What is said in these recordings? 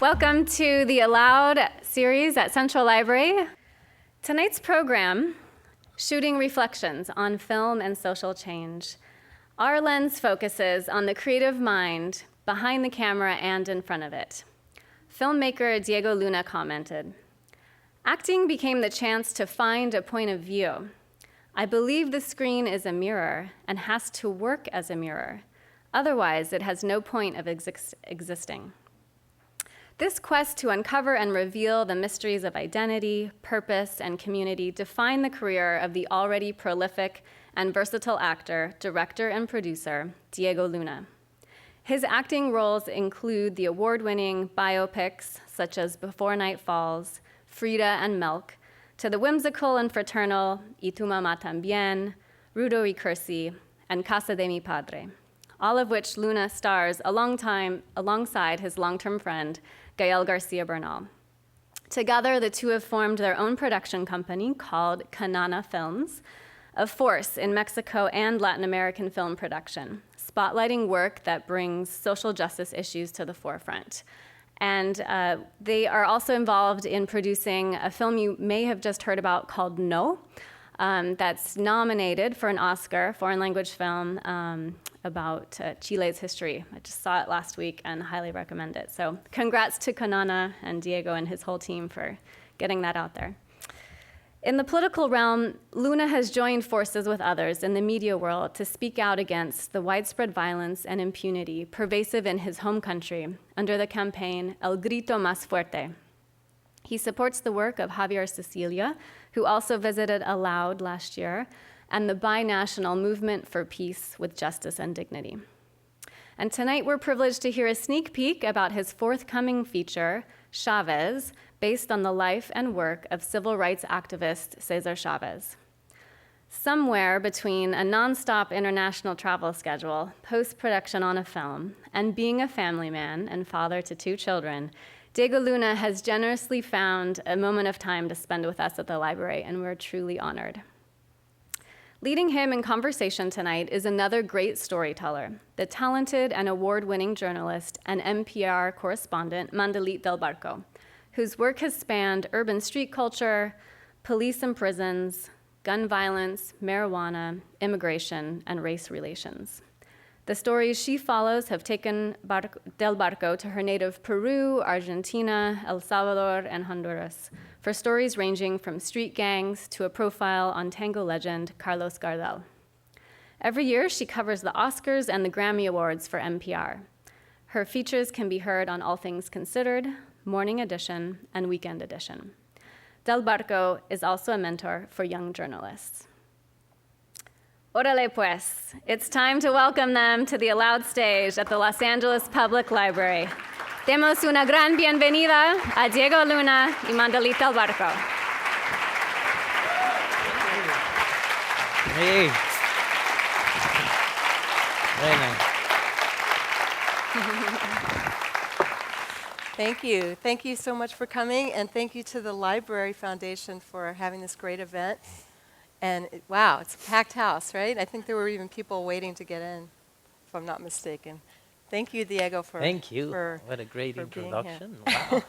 Welcome to the Allowed series at Central Library. Tonight's program, Shooting Reflections on Film and Social Change. Our lens focuses on the creative mind behind the camera and in front of it. Filmmaker Diego Luna commented, "Acting became the chance to find a point of view. I believe the screen is a mirror and has to work as a mirror. Otherwise, it has no point of existing." This quest to uncover and reveal the mysteries of identity, purpose, and community define the career of the already prolific and versatile actor, director, and producer, Diego Luna. His acting roles include the award-winning biopics such as Before Night Falls, Frida, and Milk, to the whimsical and fraternal Y tu mamá también, Rudo y Cursi, and Casa de mi Padre, all of which Luna stars alongside his long-term friend, Gael García Bernal. Together, the two have formed their own production company called Canana Films, a force in Mexico and Latin American film production, spotlighting work that brings social justice issues to the forefront. And they are also involved in producing a film you may have just heard about called No, that's nominated for an Oscar, foreign language film, about Chile's history. I just saw it last week and highly recommend it. So congrats to Canana and Diego and his whole team for getting that out there. In the political realm, Luna has joined forces with others in the media world to speak out against the widespread violence and impunity pervasive in his home country under the campaign El Grito Más Fuerte. He supports the work of Javier Cecilia, who also visited Allowed last year, and the binational movement for peace with justice and dignity. And tonight we're privileged to hear a sneak peek about his forthcoming feature, Chavez, based on the life and work of civil rights activist Cesar Chavez. Somewhere between a nonstop international travel schedule, post-production on a film, and being a family man and father to 2 children, Diego Luna has generously found a moment of time to spend with us at the library, and we're truly honored. Leading him in conversation tonight is another great storyteller, the talented and award-winning journalist and NPR correspondent Mandalit del Barco, whose work has spanned urban street culture, police and prisons, gun violence, marijuana, immigration, and race relations. The stories she follows have taken Del Barco to her native Peru, Argentina, El Salvador, and Honduras, for stories ranging from street gangs to a profile on tango legend Carlos Gardel. Every year, she covers the Oscars and the Grammy Awards for NPR. Her features can be heard on All Things Considered, Morning Edition, and Weekend Edition. Del Barco is also a mentor for young journalists. Órale pues, it's time to welcome them to the Allowed stage at the Los Angeles Public Library. Demos una gran bienvenida a Diego Luna y Mandalit del Barco. Hey. Very nice. Thank you. Thank you so much for coming, and thank you to the Library Foundation for having this great event. And wow, it's a packed house, right? I think there were even people waiting to get in, if I'm not mistaken. Thank you, Diego, for Thank you. What a great introduction. Wow.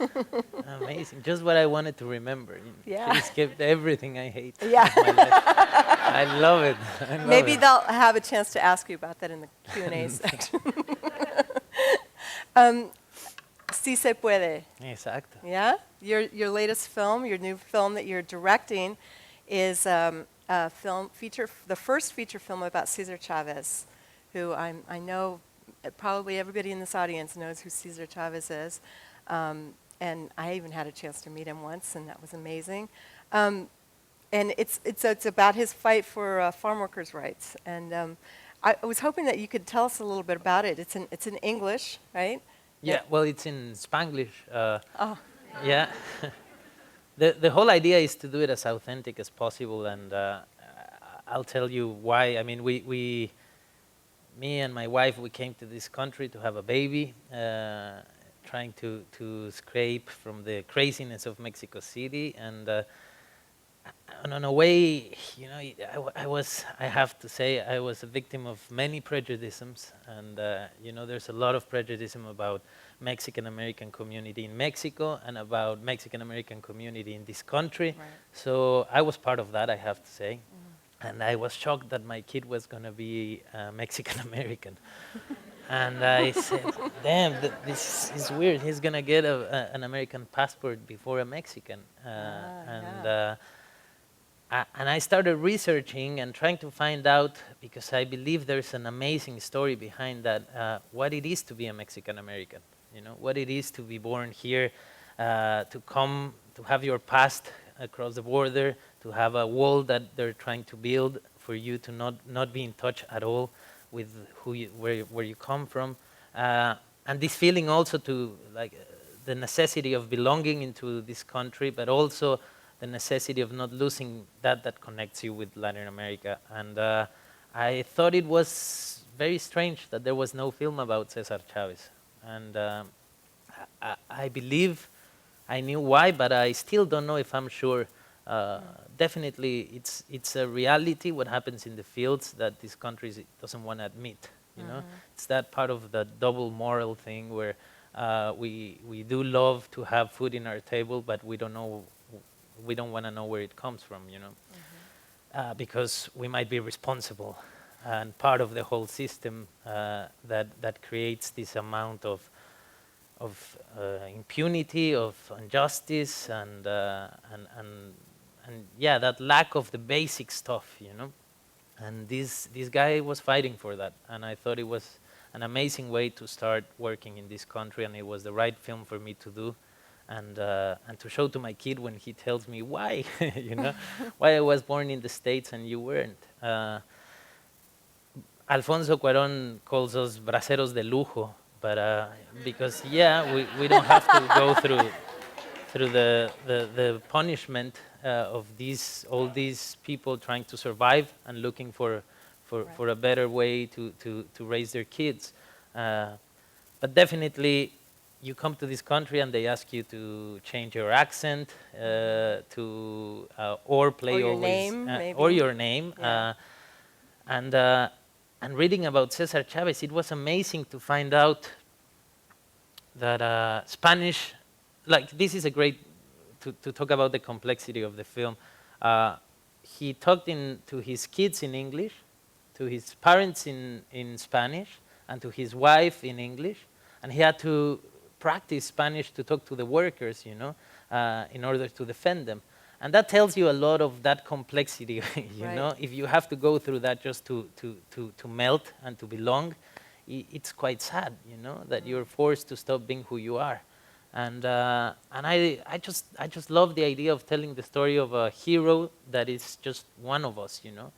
Amazing. Just what I wanted to remember. Yeah. Please skip everything I hate. Yeah. I love it. Maybe they'll have a chance to ask you about that in the Q&A section. Si se puede. Exacto. Yeah? Your latest film, your new film that you're directing, is a film feature, the first feature film about Cesar Chavez, who I know probably everybody in this audience knows who Cesar Chavez is, and I even had a chance to meet him once, and that was amazing. And it's about his fight for farm workers' rights, and I was hoping that you could tell us a little bit about it. It's in English, right? Yeah. Well, it's in Spanglish. Yeah. The whole idea is to do it as authentic as possible, and I'll tell you why. I mean, me and my wife, we came to this country to have a baby, trying to escape from the craziness of Mexico City, and and in a way, you know, I have to say, I was a victim of many prejudices, and you know, there's a lot of prejudice about Mexican American community in Mexico and about Mexican American community in this country. Right. So I was part of that, I have to say, and I was shocked that my kid was going to be Mexican American. And I said, damn, this is weird. He's going to get an American passport before a Mexican. And I started researching and trying to find out, because I believe there's an amazing story behind that, what it is to be a Mexican American, you know, what it is to be born here, to come, to have your past across the border, to have a wall that they're trying to build for you to not be in touch at all with where you come from, and this feeling also to like the necessity of belonging into this country, but also the necessity of not losing that connects you with Latin America. And I thought it was very strange that there was no film about Cesar Chavez, and I believe I knew why, but I still don't know if I'm sure. Definitely, it's a reality what happens in the fields that this country doesn't want to admit. You know, it's that part of the double moral thing where we do love to have food in our table, but we don't want to know where it comes from. You know, because we might be responsible and part of the whole system that creates this amount of impunity, of injustice, and yeah, that lack of the basic stuff, you know. And this guy was fighting for that, and I thought it was an amazing way to start working in this country, and it was the right film for me to do, and to show to my kid when he tells me why, you know, why I was born in the States and you weren't. Alfonso Cuarón calls us braceros de lujo, but because we don't have to go through the punishment of all these people trying to survive and looking for a better way to raise their kids. But definitely, you come to this country and they ask you to change your accent, or play your always name, maybe. or your name. Yeah. And reading about Cesar Chavez, it was amazing to find out that Spanish, like this is a great, to talk about the complexity of the film. He talked to his kids in English, to his parents in Spanish, and to his wife in English, and he had to practice Spanish to talk to the workers, you know, in order to defend them. And that tells you a lot of that complexity, you Right. know. If you have to go through that just to melt and to belong, it's quite sad, you know, that you're forced to stop being who you are. And I just love the idea of telling the story of a hero that is just one of us, you know.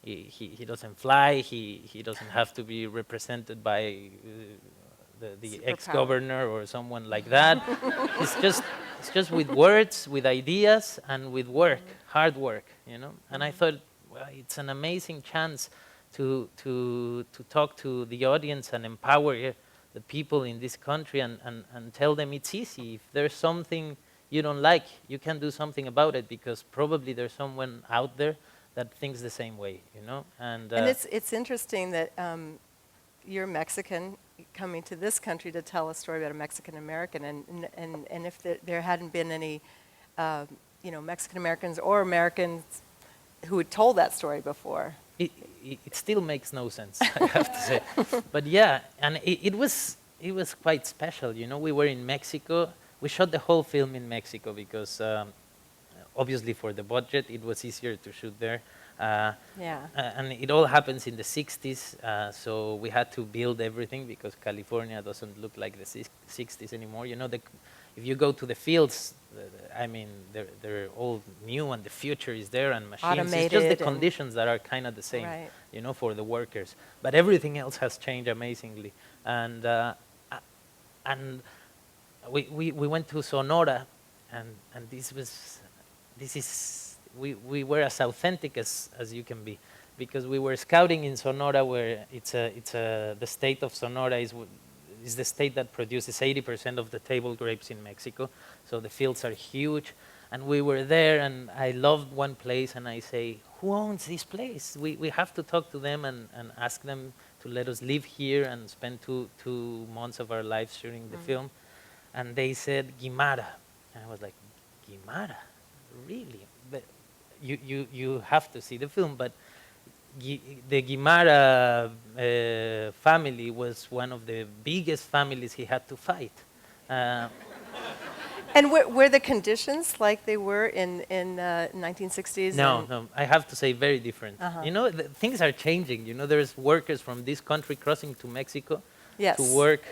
He doesn't fly. He doesn't have to be represented by the ex-governor or someone like that. It's just with words, with ideas, and with work, hard work, you know. And I thought, well, it's an amazing chance to talk to the audience and empower the people in this country and tell them it's easy. If there's something you don't like, you can do something about it, because probably there's someone out there that thinks the same way, you know. And it's interesting that you're Mexican coming to this country to tell a story about a Mexican American, and if there hadn't been any, you know, Mexican Americans or Americans who had told that story before. It still makes no sense, I have to say. But yeah, and it was quite special, you know. We were in Mexico. We shot the whole film in Mexico because obviously for the budget, it was easier to shoot there. And it all happens in the 60s, so we had to build everything because California doesn't look like the 60s anymore. You know, if you go to the fields, I mean, they're all new and the future is there and machines. Automated, it's just the conditions that are kind of the same, right. you know, for the workers. But everything else has changed amazingly. And we went to Sonora, and we were as authentic as you can be, because we were scouting in Sonora, where the state of Sonora is the state that produces 80% of the table grapes in Mexico. So the fields are huge, And we were there, and I loved one place, and I say, who owns this place? We have to talk to them and ask them to let us live here and spend two months of our lives shooting the film. And they said, Guimara. And I was like, Guimara? Really? But you have to see the film, but the Guimara family was one of the biggest families he had to fight. And were the conditions like they were in 1960s? No, I have to say very different. Uh-huh. You know, things are changing. You know, there's workers from this country crossing to Mexico Yes. to work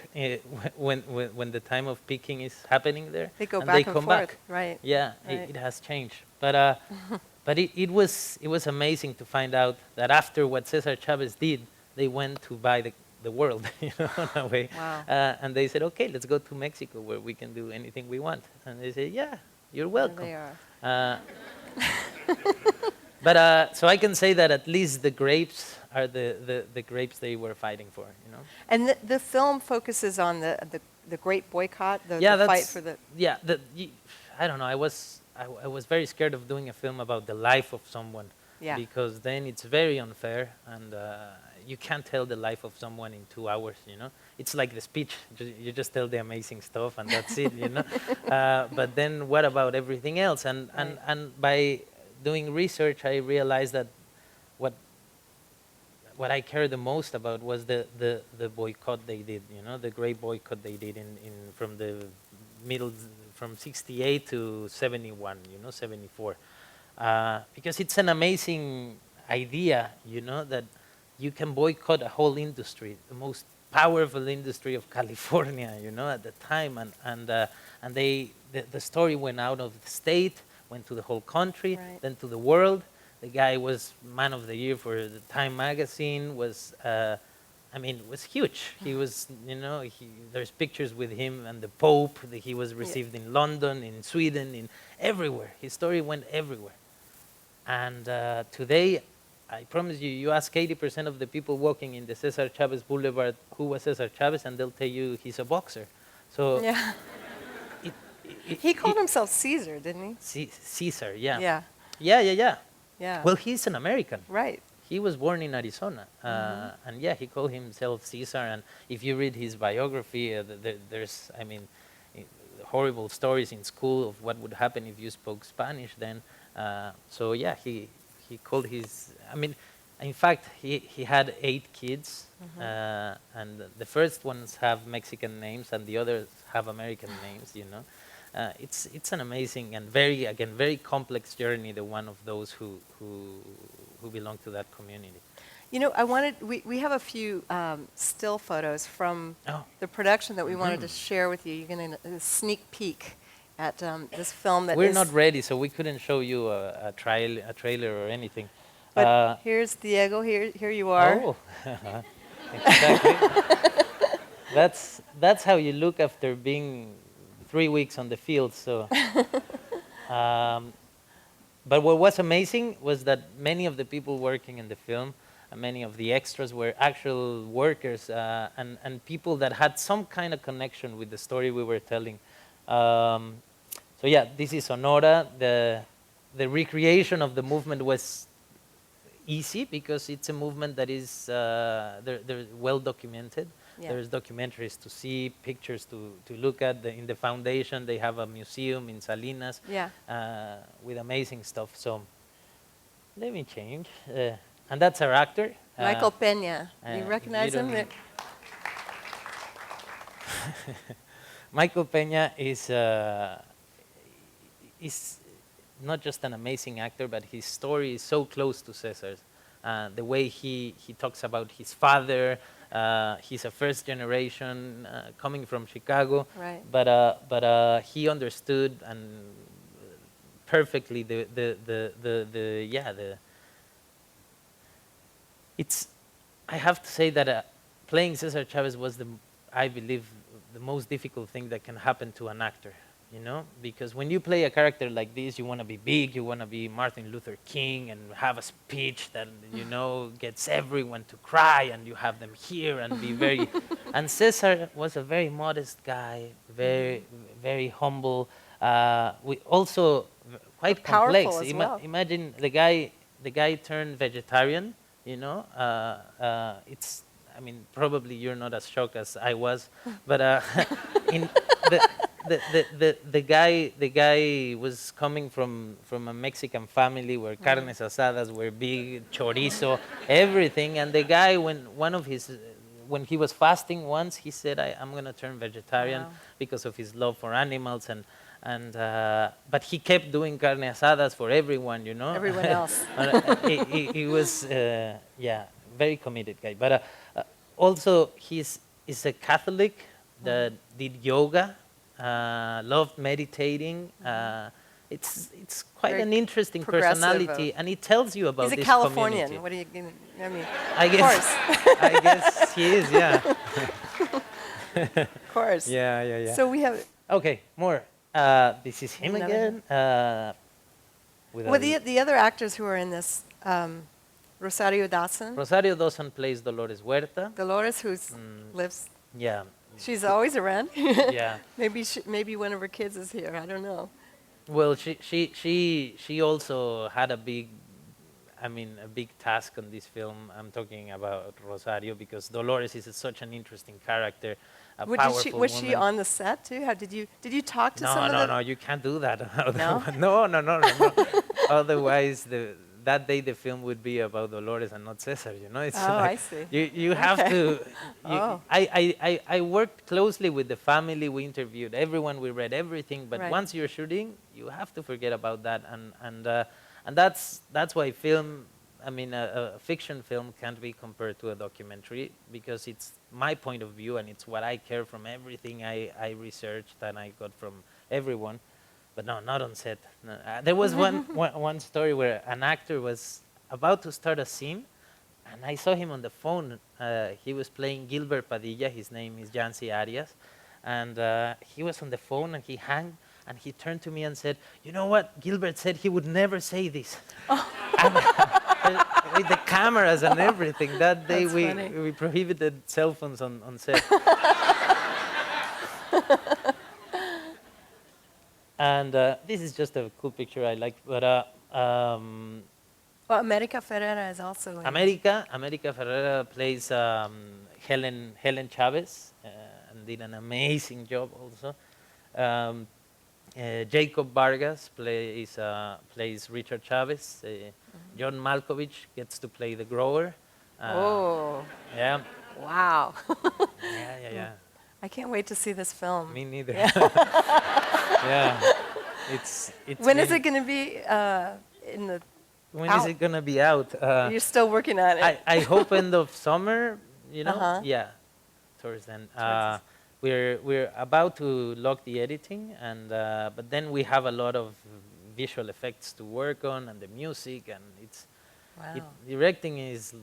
when the time of picking is happening there. They go and back they and come forth, back. right. Yeah, Right. it has changed. But but it was amazing to find out that after what Cesar Chavez did, they went to buy the world, you know, in a way. Wow. And they said, okay, let's go to Mexico where we can do anything we want. And they said, yeah, you're welcome. There they are. But so I can say that at least the grapes are the grapes they were fighting for, you know. And the film focuses on the great boycott, the Yeah, fight for the... yeah. I don't know. I was very scared of doing a film about the life of someone, Yeah. because then it's very unfair, and you can't tell the life of someone in 2 hours. You know, it's like the speech. You just tell the amazing stuff, and that's it. You know, but then what about everything else? And by doing research, I realized that what I cared the most about was the boycott they did, you know, the great boycott they did from the from 68 to 71, you know, 74. Because it's an amazing idea, you know, that you can boycott a whole industry, the most powerful industry of California, you know, at the time. And the story went out of the state, went to the whole country, Right. then to the world. The guy was Man of the Year for the Time magazine. Was was huge. He was, you know, there's pictures with him and the Pope. He was received in London, in Sweden, in everywhere. His story went everywhere. And today, I promise you, you ask 80% of the people walking in the Cesar Chavez Boulevard who was Cesar Chavez, and they'll tell you he's a boxer. So Yeah. He called himself Caesar, didn't he? Caesar, yeah. Yeah. Yeah. Yeah. Well, he's an American. Right. He was born in Arizona, and yeah, he called himself Cesar. And if you read his biography, there's, horrible stories in school of what would happen if you spoke Spanish then. So yeah, he called his, in fact, he had 8 kids, and the first ones have Mexican names and the others have American names, you know. It's an amazing and very complex journey, the one of those who belong to that community. You know, we have a few still photos from the production that we wanted to share with you. You're going to sneak peek at this film that We're not ready, so we couldn't show you a trailer or anything. But here's Diego. Here you are. Oh, exactly. That's how you look after being 3 weeks on the field. So, but what was amazing was that many of the people working in the film, many of the extras were actual workers and people that had some kind of connection with the story we were telling. So yeah, this is Sonora. The recreation of the movement was easy because it's a movement that is they're well documented. Yeah. There's documentaries to see, pictures to look at. In the foundation, they have a museum in Salinas with amazing stuff. So let me change. And that's our actor. Michael Peña. You recognize him? Michael Peña is not just an amazing actor, but his story is so close to Cesar's. The way he talks about his father, he's a first generation coming from Chicago, Right. But he understood and perfectly I have to say that playing Cesar Chavez was I believe the most difficult thing that can happen to an actor, you know, because when you play a character like this, you want to be big, you want to be Martin Luther King and have a speech that, you know, gets everyone to cry, and you have them here and be very, and Cesar was a very modest guy, very, very humble, also quite powerful complex. as well. Imagine the guy turned vegetarian. It's. I mean, probably you're not as shocked as I was, but in the guy was coming from a Mexican family where carnes asadas were big, chorizo, everything, and the guy when he was fasting once, he said, I'm going to turn vegetarian Wow. because of his love for animals, but he kept doing carne asadas for everyone, Everyone else. He was, very committed guy. But also, he's a Catholic that did yoga, loved meditating. It's quite Very an interesting progressive, personality, and it tells you about He's a this Californian. community. What are you gonna, I mean, I of guess, course. I guess he is, yeah. Of course. Yeah. So we have, Okay, more. This is him Another again. With well, a- the other actors who are in this, Rosario Dawson, Rosario Dawson plays Dolores Huerta. Dolores, who Mm. lives, Yeah, she's always around. yeah. Maybe one of her kids is here. I don't know. Well, she also had a big task on this film. I'm talking about Rosario because Dolores is such an interesting character, a powerful Was she woman. on the set too? Did you talk to some No, of no, the? no, you can't do that. No? No. Otherwise, that day the film would be about Dolores and not Cesar. It's Oh, like I see. you have Okay. to. Oh. I worked closely with the family. We interviewed everyone. We read everything. But Right. once you're shooting, you have to forget about that. And that's why film. I mean, a fiction film can't be compared to a documentary because it's my point of view and it's what I care from everything I researched and I got from everyone. But no, not on set. No. There was one story where an actor was about to start a scene, and I saw him on the phone. He was playing Gilbert Padilla. His name is Jancy Arias, and he was on the phone and he hung. And he turned to me and said, "You know what? Gilbert said he would never say this." With the cameras and everything. That day That's funny. we prohibited cell phones on set. And this is just a cool picture I like. But Well, America Ferrera is also in. America Ferrera plays Helen Chavez and did an amazing job also. Jacob Vargas plays Richard Chavez. John Malkovich gets to play the grower. Oh, Yeah, wow. yeah. I can't wait to see this film. Me neither. Yeah, it's. When is been- it going to be in the? When is out? it gonna be out? You're still working on it. I hope end of summer. Uh-huh. Yeah, towards then. Towards We're about to lock the editing, and but then we have a lot of visual effects to work on, and the music, and Wow. directing is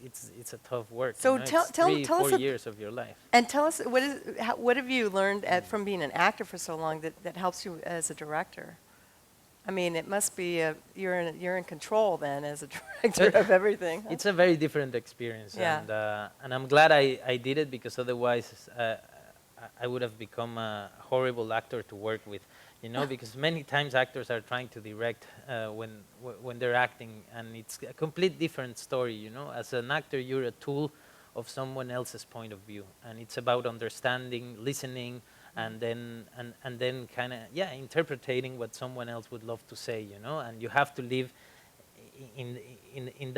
it's a tough work. So it's tell 3-4 us a- years of your life. And tell us, what have you learned from being an actor for so long that helps you as a director? I mean, it must be you're in control then as a director of everything. Huh? It's a very different experience, Yeah. and I'm glad I did it because otherwise I would have become a horrible actor to work with, because many times actors are trying to direct when they're acting, and it's a complete different story. As an actor, you're a tool of someone else's point of view, and it's about understanding, listening, and then kind of interpreting what someone else would love to say, and you have to live in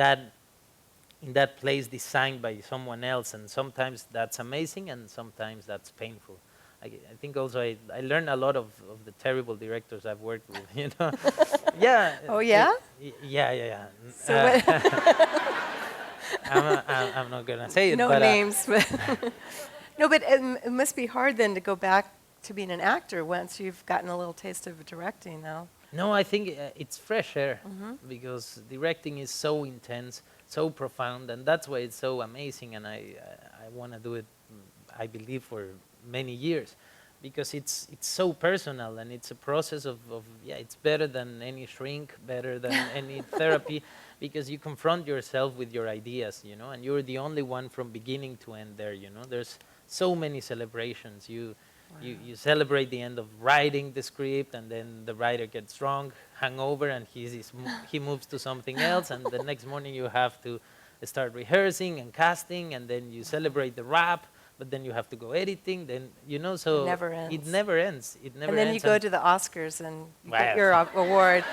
that place designed by someone else, and sometimes that's amazing and sometimes that's painful. I think also I learned a lot of the terrible directors I've worked with. Yeah. Oh, yeah? Yeah. So what- I'm not gonna say it. No but, names, but no, but it must be hard then to go back to being an actor once you've gotten a little taste of directing, though. No, I think it's fresh air Mm-hmm. because directing is so intense, so profound, and that's why it's so amazing. And I want to do it. I believe for many years, because it's so personal and it's a process of it's better than any shrink, better than any therapy, because you confront yourself with your ideas, and you're the only one from beginning to end there. There's so many celebrations. You celebrate the end of writing the script, and then the writer gets drunk, hungover, and he moves to something else, and the next morning you have to start rehearsing and casting, and then you celebrate the wrap, but then you have to go editing, then, so It never ends. it never ends. It never And then ends. you go to the Oscars and you Well. get your award.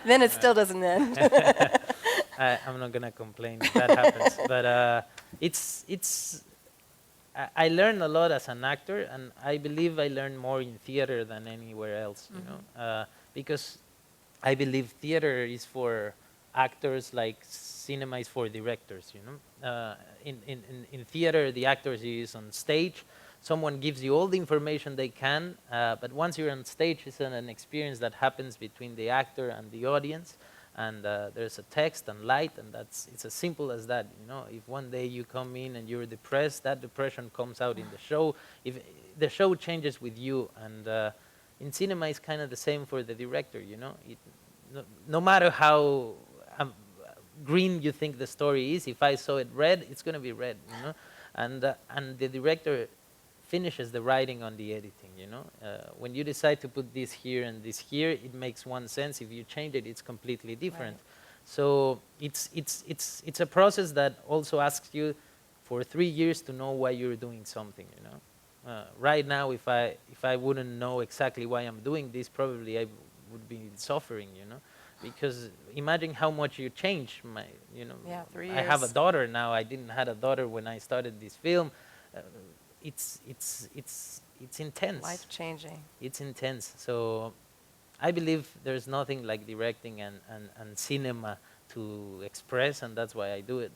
Then it still doesn't end. I'm not gonna complain if that happens, but I learned a lot as an actor, and I believe I learned more in theater than anywhere else, because I believe theater is for actors like cinema is for directors, in theater, the actors is on stage. Someone gives you all the information they can, but once you're on stage, it's an experience that happens between the actor and the audience. And there's a text and light, and it's as simple as that. If one day you come in and you're depressed, that depression comes out in the show. If the show changes with you, and in cinema, it's kind of the same for the director. No matter how green you think the story is, if I saw it red, it's going to be red. And the director finishes the writing on the editing. When you decide to put this here and this here, it makes one sense. If you change it, it's completely different. Right. So it's a process that also asks you for 3 years to know why you're doing something. Right now, if I wouldn't know exactly why I'm doing this, probably I would be suffering. Because imagine how much you change. 3 years. I have a daughter now. I didn't have a daughter when I started this film. It's intense. Life-changing. It's intense. So I believe there's nothing like directing and cinema to express, and that's why I do it.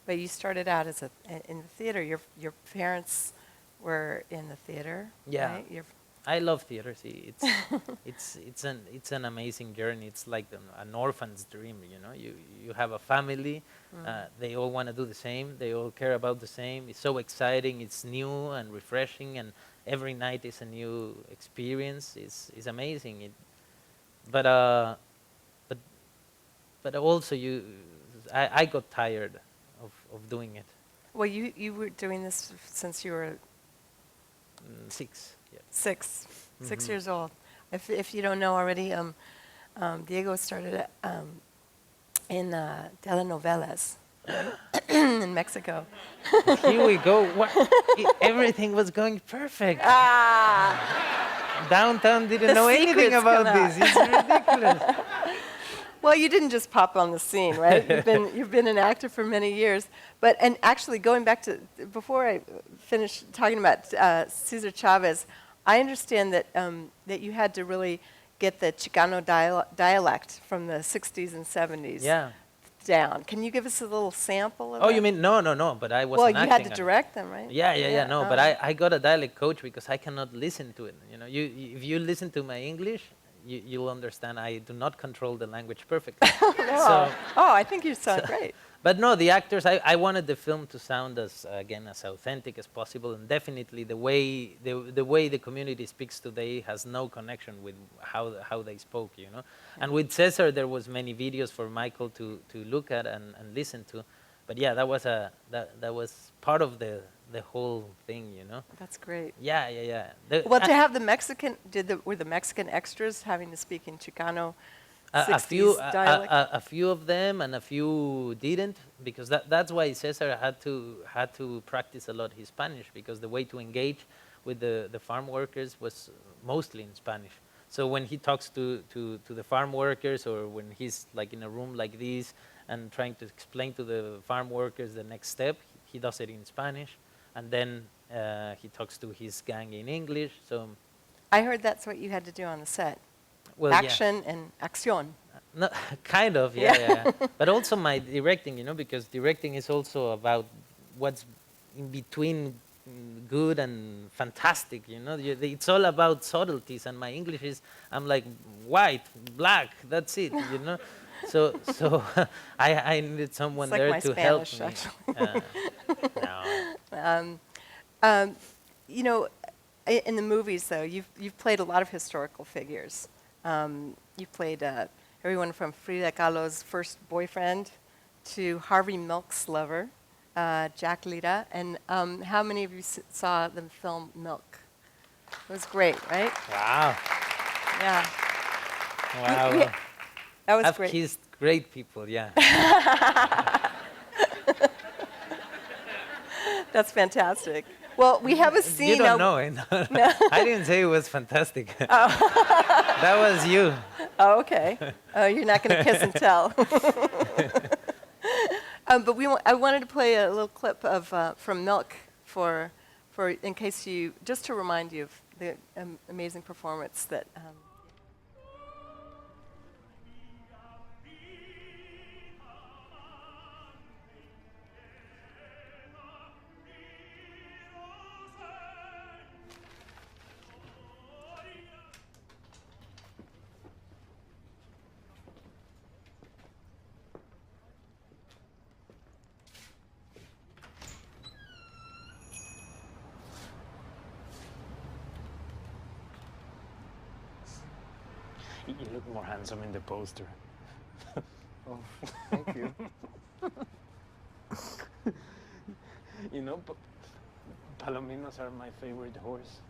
But you started out in the theater. Your parents were in the theater. Yeah. Right? I love theater. See, it's an amazing journey. It's like an orphan's dream. You have a family. They all want to do the same. They all care about the same. It's so exciting. It's new and refreshing, and every night is a new experience. It's amazing. But also I got tired of doing it. Well, you were doing this since you were 6. Yeah. 6 years old. If you don't know already, Diego started in telenovelas in Mexico. Here we go. Everything was going perfect. Downtown didn't know anything about this. It's ridiculous. Well, you didn't just pop on the scene, right? You've been an actor for many years. And actually, going back to before I finish talking about Cesar Chavez, I understand that that you had to really get the Chicano dialect from the 60s and 70s down. Can you give us a little sample of that? Oh, you mean no? But I wasn't. Well, you had acting to direct them, right? Yeah. No, but I got a dialect coach because I cannot listen to it. If you listen to my English, you'll understand I do not control the language perfectly. No. I think you sound great. But no, the actors, I wanted the film to sound as authentic as possible, and definitely the way the community speaks today has no connection with how they spoke, And with Cesar, there was many videos for Michael to look at and listen to, but yeah, that was part of the whole thing, That's great. Yeah. Well, to have the Mexican, were the Mexican extras having to speak in Chicano? A few of them, and a few didn't, because that's why Cesar had to practice a lot his Spanish, because the way to engage with the farm workers was mostly in Spanish. So when he talks to the farm workers, or when he's like in a room like this and trying to explain to the farm workers the next step, he does it in Spanish, and then he talks to his gang in English. So I heard that's what you had to do on the set. Well, Action and acción. No, kind of, yeah. But also my directing, because directing is also about what's in between good and fantastic, It's all about subtleties, and my English is, I'm like white, black, that's it, So I needed someone like there to help Spanish, me. No. In the movies, though, you've played a lot of historical figures. You played everyone from Frida Kahlo's first boyfriend to Harvey Milk's lover, Jack Lira. And how many of you saw the film Milk? It was great, right? Wow. Yeah. Wow. That was I've great. kissed great people, yeah. That's fantastic. Well, we have a scene. You don't now- know, eh? I didn't say it was fantastic. That was you. Oh, okay. Oh, you're not going to kiss and tell. But I wanted to play a little clip of from Milk for in case you, just to remind you of the amazing performance that. You look more handsome in the poster. Oh, thank you. You know, Palominos are my favorite horse.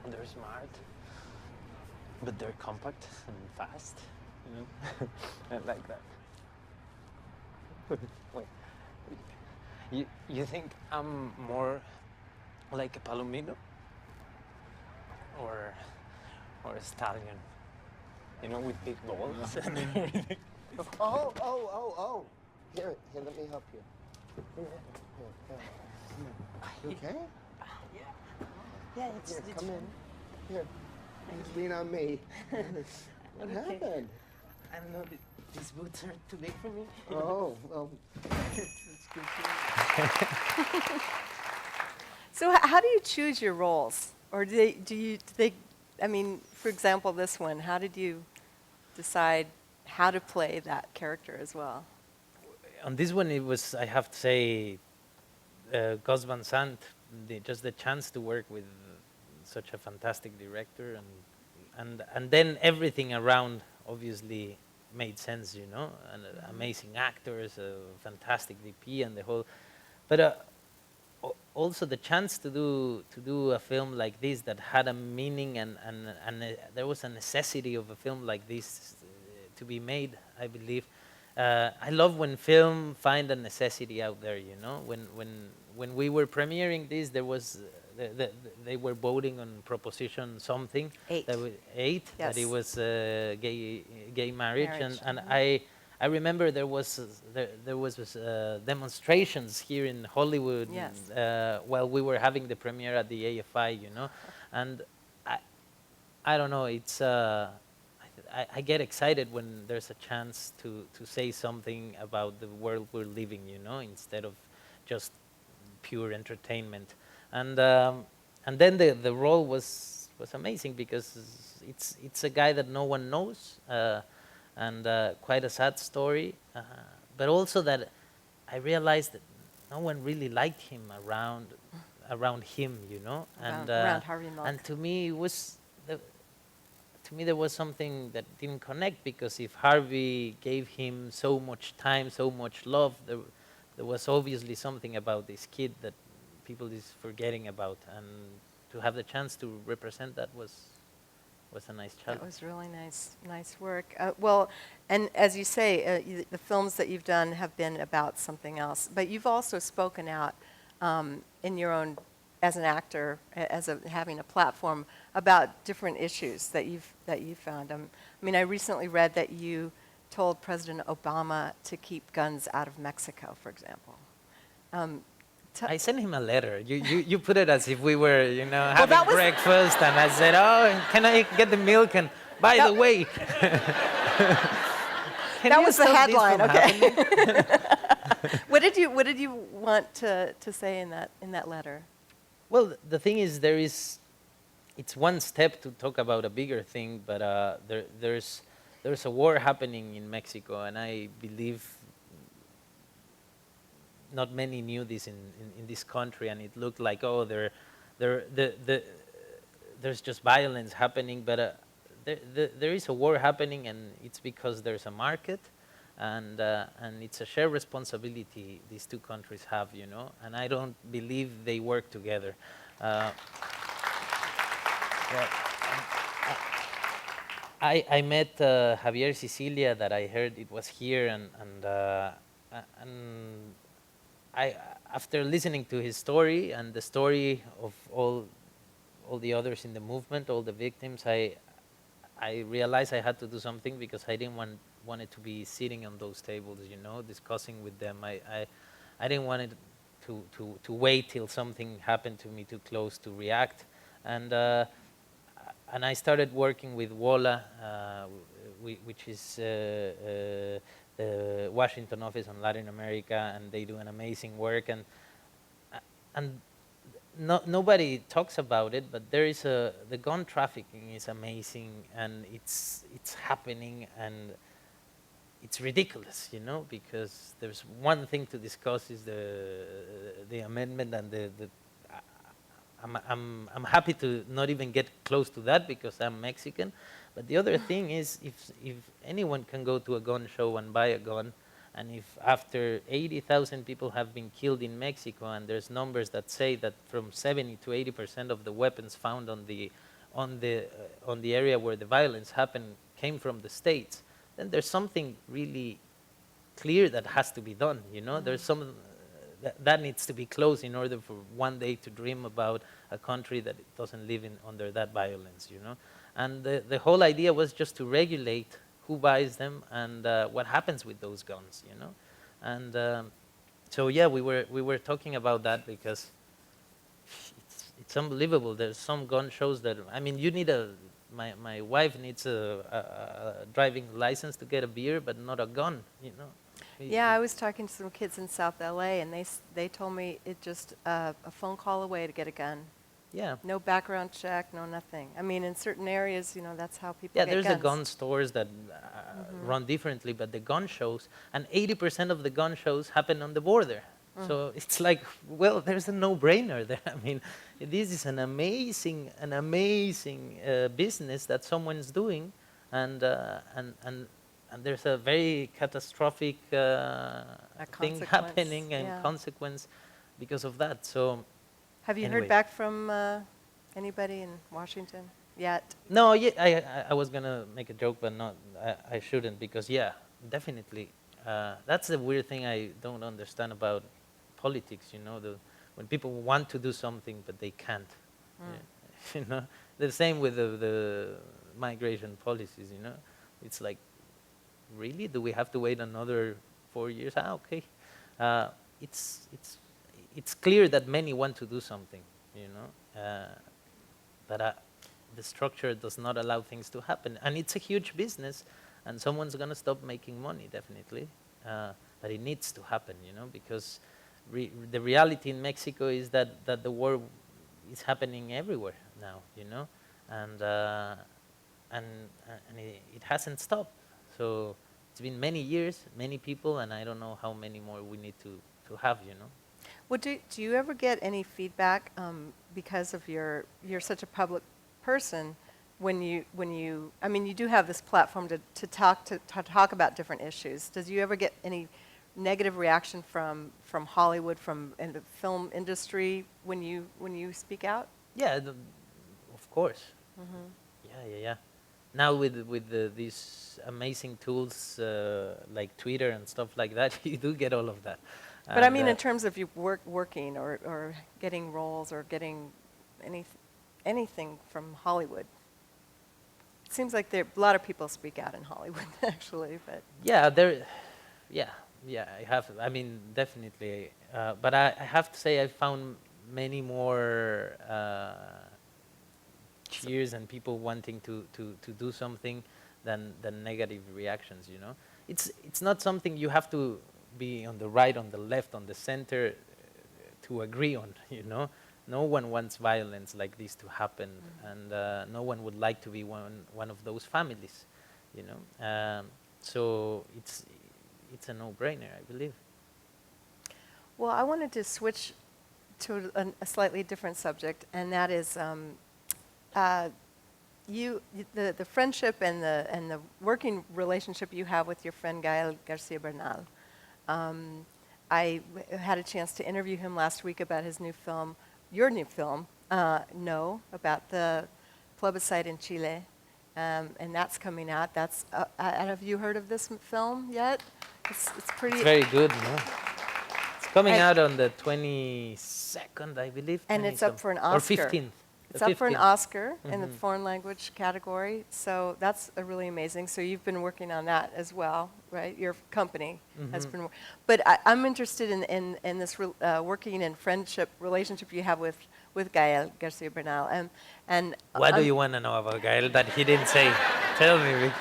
They're smart, but they're compact and fast. You know, I like that. Wait, you think I'm more like a Palomino or a stallion? You know, with big balls and everything. Oh. Here, let me help you. Here. You okay? Yeah, Here, come in. Here, just lean on me. What happened? I don't know, these boots are too big for me. Oh, well, It's good. So how do you choose your roles, or do they? I mean, for example, this one. How did you decide how to play that character as well? On this one, it was, I have to say, Gus Van Sant, just the chance to work with such a fantastic director, and then everything around obviously made sense, you know, and amazing actors, a fantastic DP, and the whole. But also the chance to do a film like this that had a meaning, and there was a necessity of a film like this to be made, I believe. I love when film find a necessity out there, you know. When we were premiering this, there was they were voting on proposition something. 8. That was 8. Yes. That it was gay marriage, Marriage, and I remember there was demonstrations here in Hollywood. Yes. While we were having the premiere at the AFI, you know, and I don't know, it's. I get excited when there's a chance to say something about the world we're living, you know, instead of just pure entertainment. And then the role was amazing because it's a guy that no one knows, and quite a sad story, but also that I realized that no one really liked him around him, you know, Around Harvey Milk. and to me it was. To me, there was something that didn't connect, because if Harvey gave him so much time, so much love, there was obviously something about this kid that people is forgetting about, and to have the chance to represent that was a nice challenge. That was really nice work. Well, and as you say, the films that you've done have been about something else, but you've also spoken out in your own, as an actor, having a platform about different issues that you've found. I mean, I recently read that you told President Obama to keep guns out of Mexico, for example. I sent him a letter. You put it as if we were, you know, having that was- breakfast, and I said, "Oh, can I get the milk? And by the way, That was the headline. Okay. What did you want to say in that letter? Well, the thing is, it's one step to talk about a bigger thing, but there's a war happening in Mexico, and I believe not many knew this in this country, and it looked like, oh, there's just violence happening, but there is a war happening, and it's because there's a market, and it's a shared responsibility these two countries have, you know, and I don't believe they work together. Well, I met Javier Sicilia, that I heard it was here, and I, after listening to his story and the story of all the others in the movement, all the victims, I realized I had to do something, because I didn't want it to be sitting on those tables, you know, discussing with them. I didn't want it to wait till something happened to me too close to react, and I started working with WOLA, which is the Washington office on Latin America, and they do an amazing work, and nobody talks about it, but there is the gun trafficking is amazing, and it's happening, and it's ridiculous, you know, because there's one thing to discuss is the amendment, and I'm happy to not even get close to that, because I'm Mexican. But the other thing is, if anyone can go to a gun show and buy a gun, and if after 80,000 people have been killed in Mexico, and there's numbers that say that from 70 to 80% of the weapons found on the area where the violence happened came from the States, then there's something really clear that has to be done. You know, there's some that needs to be closed in order for one day to dream about a country that doesn't live under that violence. You know, and the whole idea was just to regulate who buys them and what happens with those guns, you know, and so yeah, we were talking about that, because it's unbelievable. There's some gun shows that, I mean, you need my wife needs a driving license to get a beer, but not a gun, you know. Yeah, I was talking to some kids in South LA, and they told me it just a phone call away to get a gun. Yeah. No background check, no nothing. I mean, in certain areas, you know, that's how people Yeah, get there's guns. the gun stores that run differently, but the gun shows, and 80% of the gun shows happen on the border. So it's like, well, there's a no-brainer there. I mean, this is an amazing business that someone's doing, and there's a very catastrophic thing happening and consequence because of that. So. Have you Anyway. heard back from anybody in Washington yet? No, yeah, I was gonna make a joke, but not. I shouldn't, because yeah, definitely. That's the weird thing I don't understand about politics. You know, when people want to do something but they can't. Yeah, you know, the same with the migration policies. You know, it's like, really, do we have to wait another 4 years? Okay. It's clear that many want to do something, you know, but the structure does not allow things to happen. And it's a huge business, and someone's going to stop making money, definitely. But it needs to happen, you know, because the reality in Mexico is that the war is happening everywhere now, you know, and it hasn't stopped. So it's been many years, many people, and I don't know how many more we need to have, you know. Well, do you ever get any feedback because of you're such a public person when you I mean, you do have this platform to talk about different issues. Does you ever get any negative reaction from Hollywood, from the film industry when you speak out? Yeah, of course. Yeah. Now with these amazing tools like Twitter and stuff like that, you do get all of that. But I mean, in terms of you working or getting roles or getting anything from Hollywood, it seems like a lot of people speak out in Hollywood, actually. But I have. I mean, definitely. But I have to say, I found many more cheers and people wanting to do something than negative reactions. You know, it's not something you have to be on the right, on the left, on the center to agree on, you know. No one wants violence like this to happen, and no one would like to be one of those families, you know. So it's a no-brainer, I believe. well, I wanted to switch to a slightly different subject, and that is the friendship and the working relationship you have with your friend Gael García Bernal. I had a chance to interview him last week about his new film, your new film, No, about the plebiscite in Chile, and that's coming out. That's have you heard of this film yet? It's pretty. It's very good, no? It's coming And- out on the 22nd, I believe. And it's up for an Or Oscar. 15th. It's The up for an 15th. Oscar in the foreign language category, so that's really amazing. So you've been working on that as well, right? Your company has been, but I'm interested in this working and friendship relationship you have with Gael García Bernal, and What do you want to know about Gael that he didn't say? Tell me, Vic.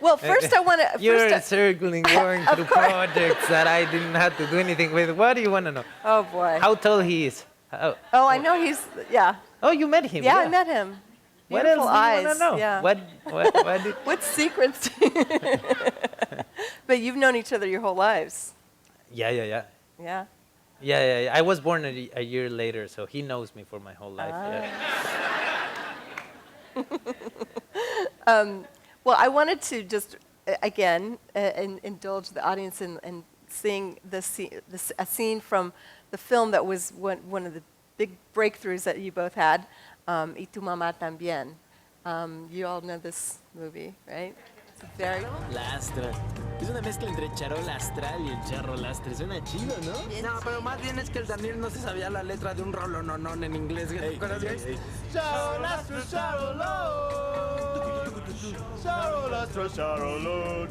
well, first I want to. You're circling, going through projects that I didn't have to do anything with. What do you want to know? Oh boy. How tall he is? Oh, I know he's yeah. Oh, you met him? Yeah, I met him. What Beautiful else do you eyes. want to know? Yeah. What did... What secrets? But you've known each other your whole lives. Yeah. Yeah. Yeah. I was born a year later, so he knows me for my whole life. Well, I wanted to just, again, indulge the audience in seeing a scene from the film that was one of the big breakthroughs that you both had, Y tu mamá también. You all know this movie, right? It's a very... Lastra. Es una mezcla entre charola astral y el charro lastre. Suena chido, ¿no? No, pero más bien es que el Daniel no se sabía la letra de un rolo nonón en inglés. ¿Te acuerdas, güey?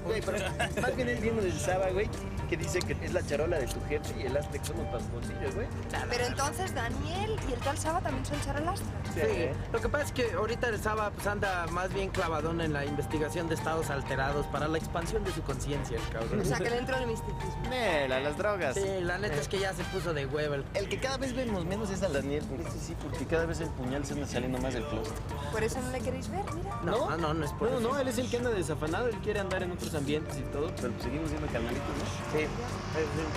Güey, pero más bien es bien del Saba, güey, que dice que es la charola de tu jefe y el lastre que son los pasponcillos, güey. Pero entonces Daniel y el tal Saba también son charolastras. Sí. Lo que pasa es que ahorita el Saba pues anda más bien clavadón en la investigación de estados alterados para la expansión de su conciencia, el cabrón. O sea, que dentro del misticismo. Nela, las drogas. Sí, la neta es que ya se puso de hueva. El que cada vez vemos menos es al Daniel. Este sí, porque cada vez el puñal se anda saliendo más del closet. Por eso no le queréis ver, mira. No es por eso. No, él es el que anda desafanado, él quiere andar en otros ambientes y todo, pero pues seguimos siendo carnalitos, ¿no? Sí.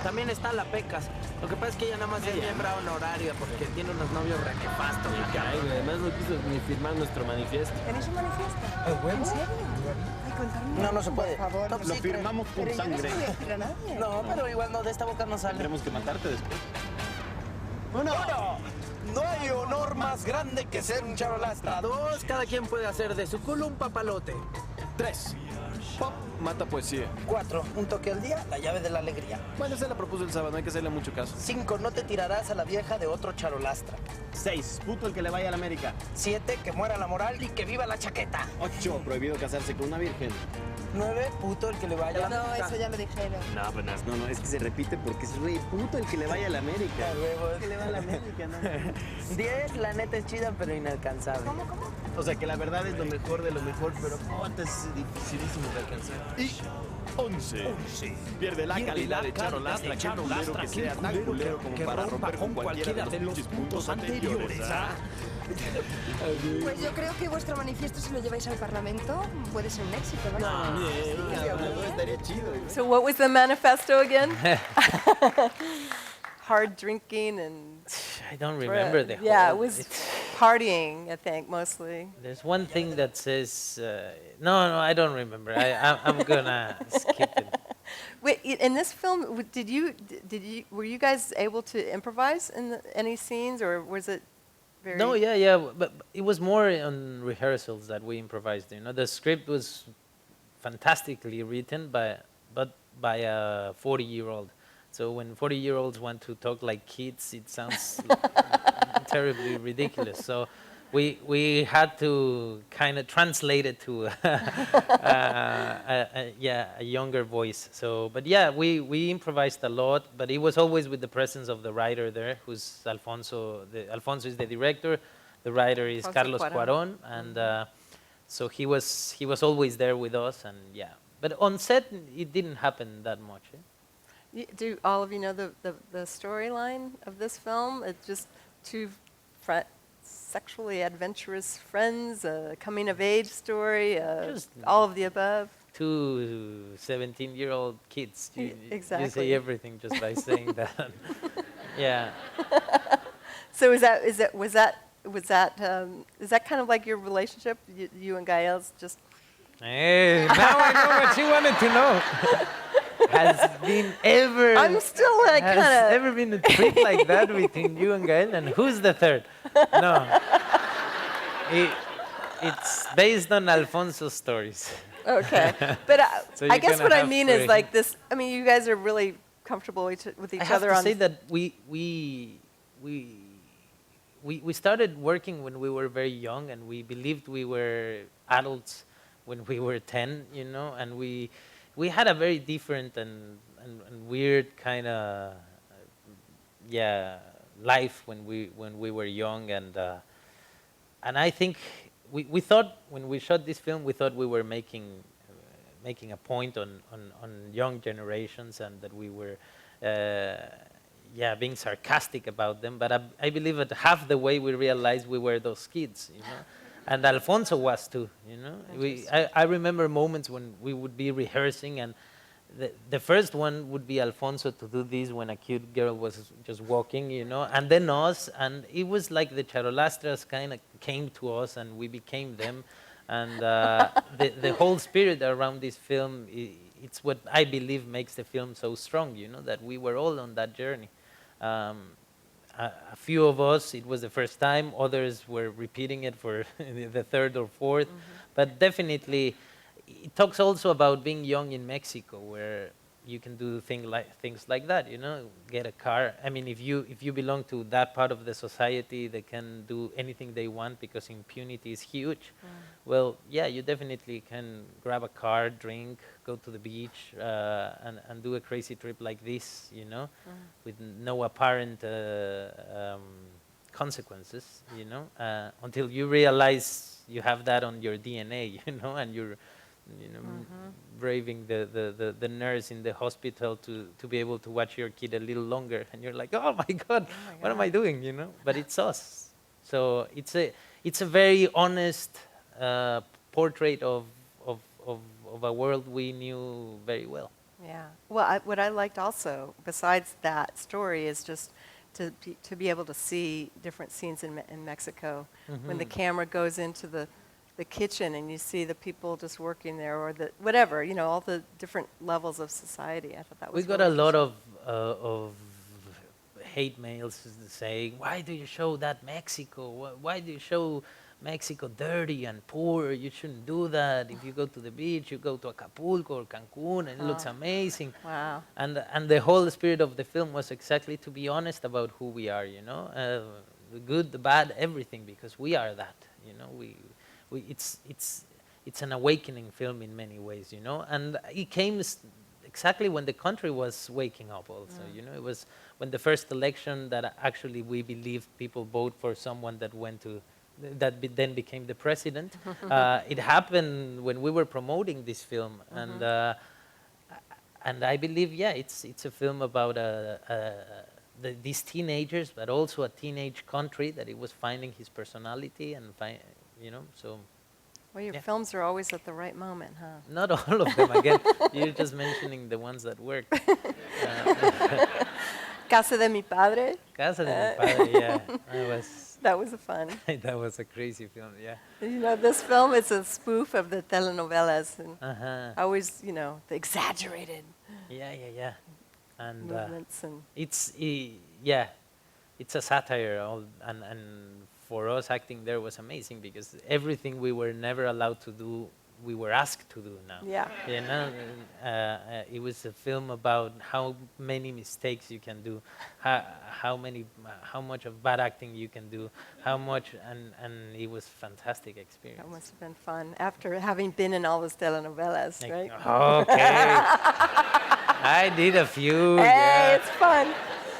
También está la Pecas. Lo que pasa es que ella nada más es miembro honoraria porque tiene unos novios requefastos. Ay, güey, además no quiso ni firmar nuestro manifiesto. ¿Tenéis un manifiesto? ¿En serio? Ay, contadme. No se puede. Por favor. Lo firmamos con Pero yo no se sangre. lo voy a decir a nadie. No, pero igual no, de esta boca no sale. Tendremos que matarte después. Uno. No hay honor más grande que ser un charolastra. Dos, cada quien puede hacer de su culo un papalote. 3. Pop mata poesía. 4, un toque al día, la llave de la alegría. Bueno, se la propuso el sábado, no hay que hacerle mucho caso. 5, no te tirarás a la vieja de otro charolastra. 6. Puto el que le vaya a la América. 7, que muera la moral y que viva la chaqueta. 8. Prohibido casarse con una virgen. 9, puto el que le vaya a la No, América. eso ya lo dijeron. No, pero no, es que se repite porque es güey, puto el que le vaya a la América. Huevos. Que le va a la América, ¿no? 10, la neta es chida, pero inalcanzable. ¿Cómo? O sea, que la verdad es lo mejor de lo mejor, pero puta, es dificilísimo de alcanzar. Y 11. Pierde la calidad de charolastra, que culero que sea tan culero como para romper con cualquiera de los pinches puntos anteriores. Pues yo creo que vuestro manifiesto, si lo lleváis al Parlamento, puede ser un éxito, ¿verdad? No, estaría chido. So what was the manifesto again? Hard drinking and... I don't remember the whole... Yeah, it was it's- partying, I think, mostly. There's one thing that says... no, I don't remember. I'm gonna skip it. Wait, in this film, were you guys able to improvise in any scenes, or was it very... No, yeah, but it was more on rehearsals that we improvised. You know, the script was fantastically written, but by a 40-year-old. So when 40-year-olds want to talk like kids, it sounds terribly ridiculous. So we had to kind of translate it to a younger voice. So, but yeah, we improvised a lot, but it was always with the presence of the writer there, who's Alfonso. Alfonso is the director. The writer is Alfonso Carlos Cuarón. Cuarón, and so he was always there with us, and yeah. But on set, it didn't happen that much. Do all of you know the storyline of this film? It's just two sexually adventurous friends, a coming-of-age story, Just- all of the above. Two 17-year-old kids. You Exactly. say everything just by saying that. Yeah. So is that kind of like your relationship, you and Gael's? Just Hey, now I know what you wanted to know. Has been ever... I'm still like has kind of. ever been a trip like that between you and Gael? And who's the third? No. It's based on Alfonso's stories. Okay, but So I you're guess gonna what I have mean to- is like this. I mean, you guys are really comfortable with each I have other to on. say that we started working when we were very young, and we believed we were adults when we were 10, you know, and we had a very different and weird kind of life when we were young, and I think we thought when we shot this film, we thought we were making a point on young generations, and that we were being sarcastic about them. But I believe that half the way we realized we were those kids, you know. And Alfonso was too, you know. I remember moments when we would be rehearsing, and the first one would be Alfonso to do this when a cute girl was just walking, you know, and then us, and it was like the charolastras kind of came to us, and we became them, and the whole spirit around this film, it's what I believe makes the film so strong, you know, that we were all on that journey. A few of us, it was the first time, others were repeating it for the third or fourth, but definitely it talks also about being young in Mexico, where you can do things like that, you know, get a car. I mean, if you belong to that part of the society, they can do anything they want because impunity is huge. Well, yeah, you definitely can grab a car, drink, go to the beach, and do a crazy trip like this, you know, with no apparent consequences, you know, until you realize you have that on your DNA, you know, and you're, you know, braving the nurse in the hospital to be able to watch your kid a little longer, and you're like, oh my God, what am I doing, you know? But it's us. So it's a very honest portrait of a world we knew very well. Yeah. Well, what I liked also, besides that story, is just to be able to see different scenes in Mexico when the camera goes into the kitchen and you see the people just working there, or the whatever, you know, all the different levels of society. I thought that was. We got really a lot interesting. of hate mails saying, why do you show that Mexico? Why do you show Mexico dirty and poor? You shouldn't do that. If you go to the beach, you go to Acapulco or Cancun, and it looks amazing. Wow. And the whole spirit of the film was exactly to be honest about who we are, you know, the good, the bad, everything, because we are that, you know. It's an awakening film in many ways, you know, and it came exactly when the country was waking up also, you know. It was when the first election that actually we believed people vote for someone that then became the president. It happened when we were promoting this film, and I believe, it's a film about these teenagers, but also a teenage country that it was finding his personality and you know, so. Well, your films are always at the right moment, huh? Not all of them, again. You're just mentioning the ones that work. Casa de mi padre. Casa de mi padre, yeah. That was fun. That was a crazy film, yeah. You know, this film is a spoof of the telenovelas, and always, you know, the exaggerated Yeah. And movements and. it's a satire, and for us, acting there was amazing because everything we were never allowed to do, we were asked to do now. Yeah. You know, it was a film about how many mistakes you can do, how much of bad acting you can do, and it was fantastic experience. That must have been fun after having been in all those telenovelas, right? Okay. I did a few. Hey, Yeah. it's fun.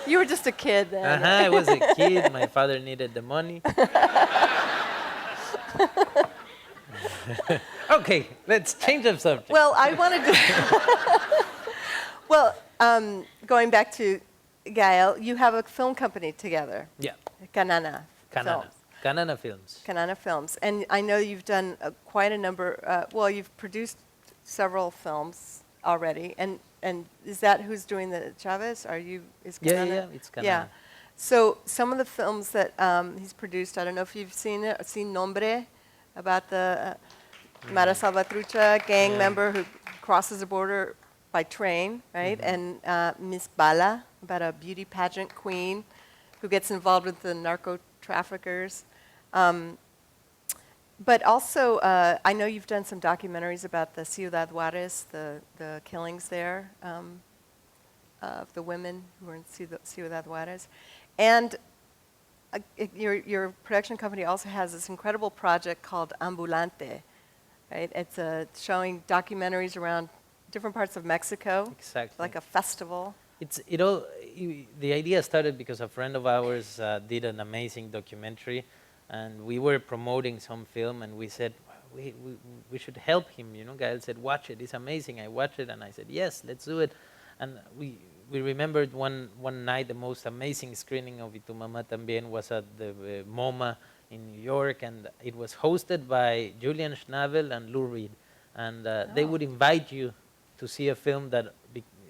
You were just a kid then. I was a kid. My father needed the money. Okay, let's change the subject. Well, I wanted to. Going back to Gael, you have a film company together. Yeah. Canana. Canana. Films. Canana Films. Canana Films, and I know you've done quite a number. You've produced several films already, and is that who's doing the Chavez? Is Canana? Yeah, it's Canana. Yeah. So some of the films that he's produced, I don't know if you've seen it. Seen Nombre, about the Mara Salvatrucha gang member who crosses the border by train, right? And Miss Bala, about a beauty pageant queen who gets involved with the narco traffickers. But also, I know you've done some documentaries about the Ciudad Juarez, the killings there of the women who were in Ciudad Juarez. And your production company also has this incredible project called Ambulante, right? It's showing documentaries around different parts of Mexico. Exactly. Like a festival. The idea started because a friend of ours did an amazing documentary, and we were promoting some film, and we said, we should help him, you know. Gael said, watch it, it's amazing. I watched it, and I said, yes, let's do it. And we remembered one night, the most amazing screening of Y Tu Mamá También was at the MoMA in New York, and it was hosted by Julian Schnabel and Lou Reed. And they would invite you to see a film that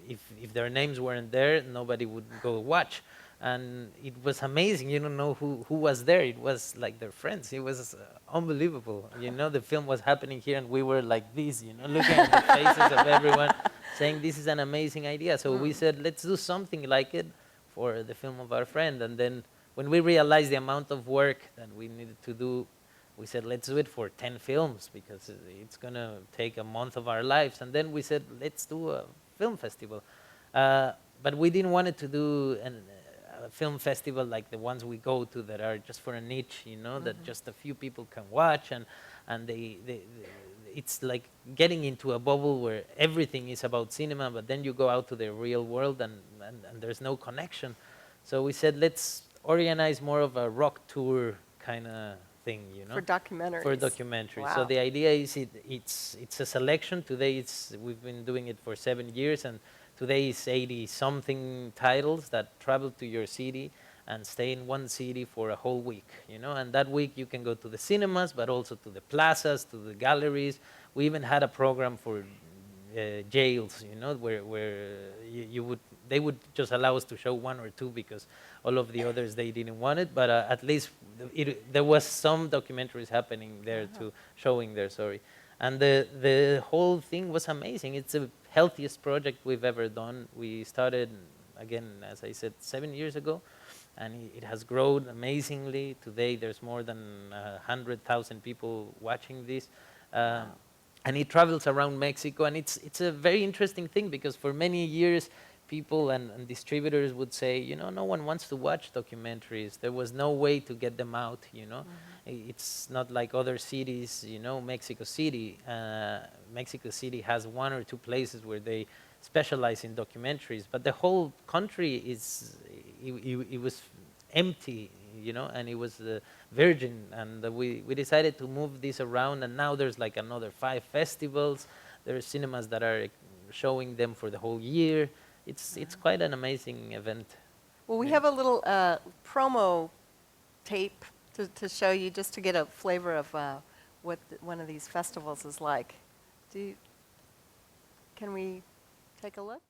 if their names weren't there, nobody would go watch. And it was amazing. You don't know who was there. It was like their friends. It was unbelievable. You know, the film was happening here, and we were like this, you know, looking at the faces of everyone, saying this is an amazing idea. So we said, let's do something like it for the film of our friend. And then when we realized the amount of work that we needed to do, we said, let's do it for 10 films, because it's going to take a month of our lives. And then we said, let's do a film festival. But we didn't want it to do a film festival like the ones we go to that are just for a niche, you know, that just a few people can watch, and it's like getting into a bubble where everything is about cinema, but then you go out to the real world and there's no connection. So we said, let's organize more of a rock tour kind of thing, you know. For documentaries. For documentaries. Wow. So the idea is it's a selection. Today we've been doing it for 7 years, and today is 80-something titles that travel to your city and stay in one city for a whole week, you know. And that week you can go to the cinemas, but also to the plazas, to the galleries. We even had a program for jails, you know, where they would just allow us to show 1 or 2 because all of the others they didn't want it. But at least there was some documentaries happening there too, showing there. Sorry. And the whole thing was amazing. It's the healthiest project we've ever done. We started, again, as I said, 7 years ago, and it has grown amazingly. Today there's more than 100,000 people watching this. And it travels around Mexico, and it's a very interesting thing, because for many years people and distributors would say, you know, no one wants to watch documentaries. There was no way to get them out, you know. It's not like other cities, you know, Mexico City. Mexico City has 1 or 2 places where they specialize in documentaries, but the whole country it was empty, you know, and it was virgin. And we decided to move this around, and now there's like another 5 festivals. There are cinemas that are showing them for the whole year. It's quite an amazing event. Well, we have a little promo tape to show you, just to get a flavor of what one of these festivals is like. Can we take a look?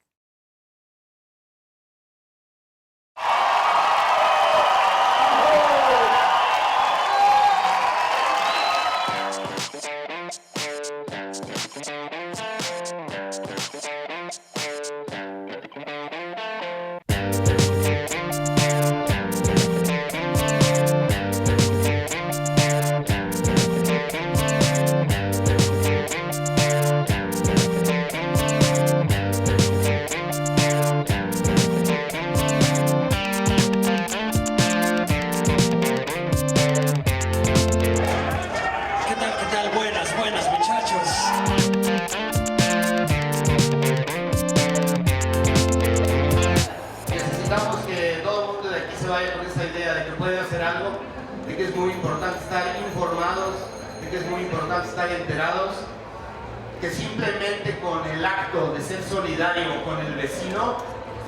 Que simplemente con el acto de ser solidario con el vecino,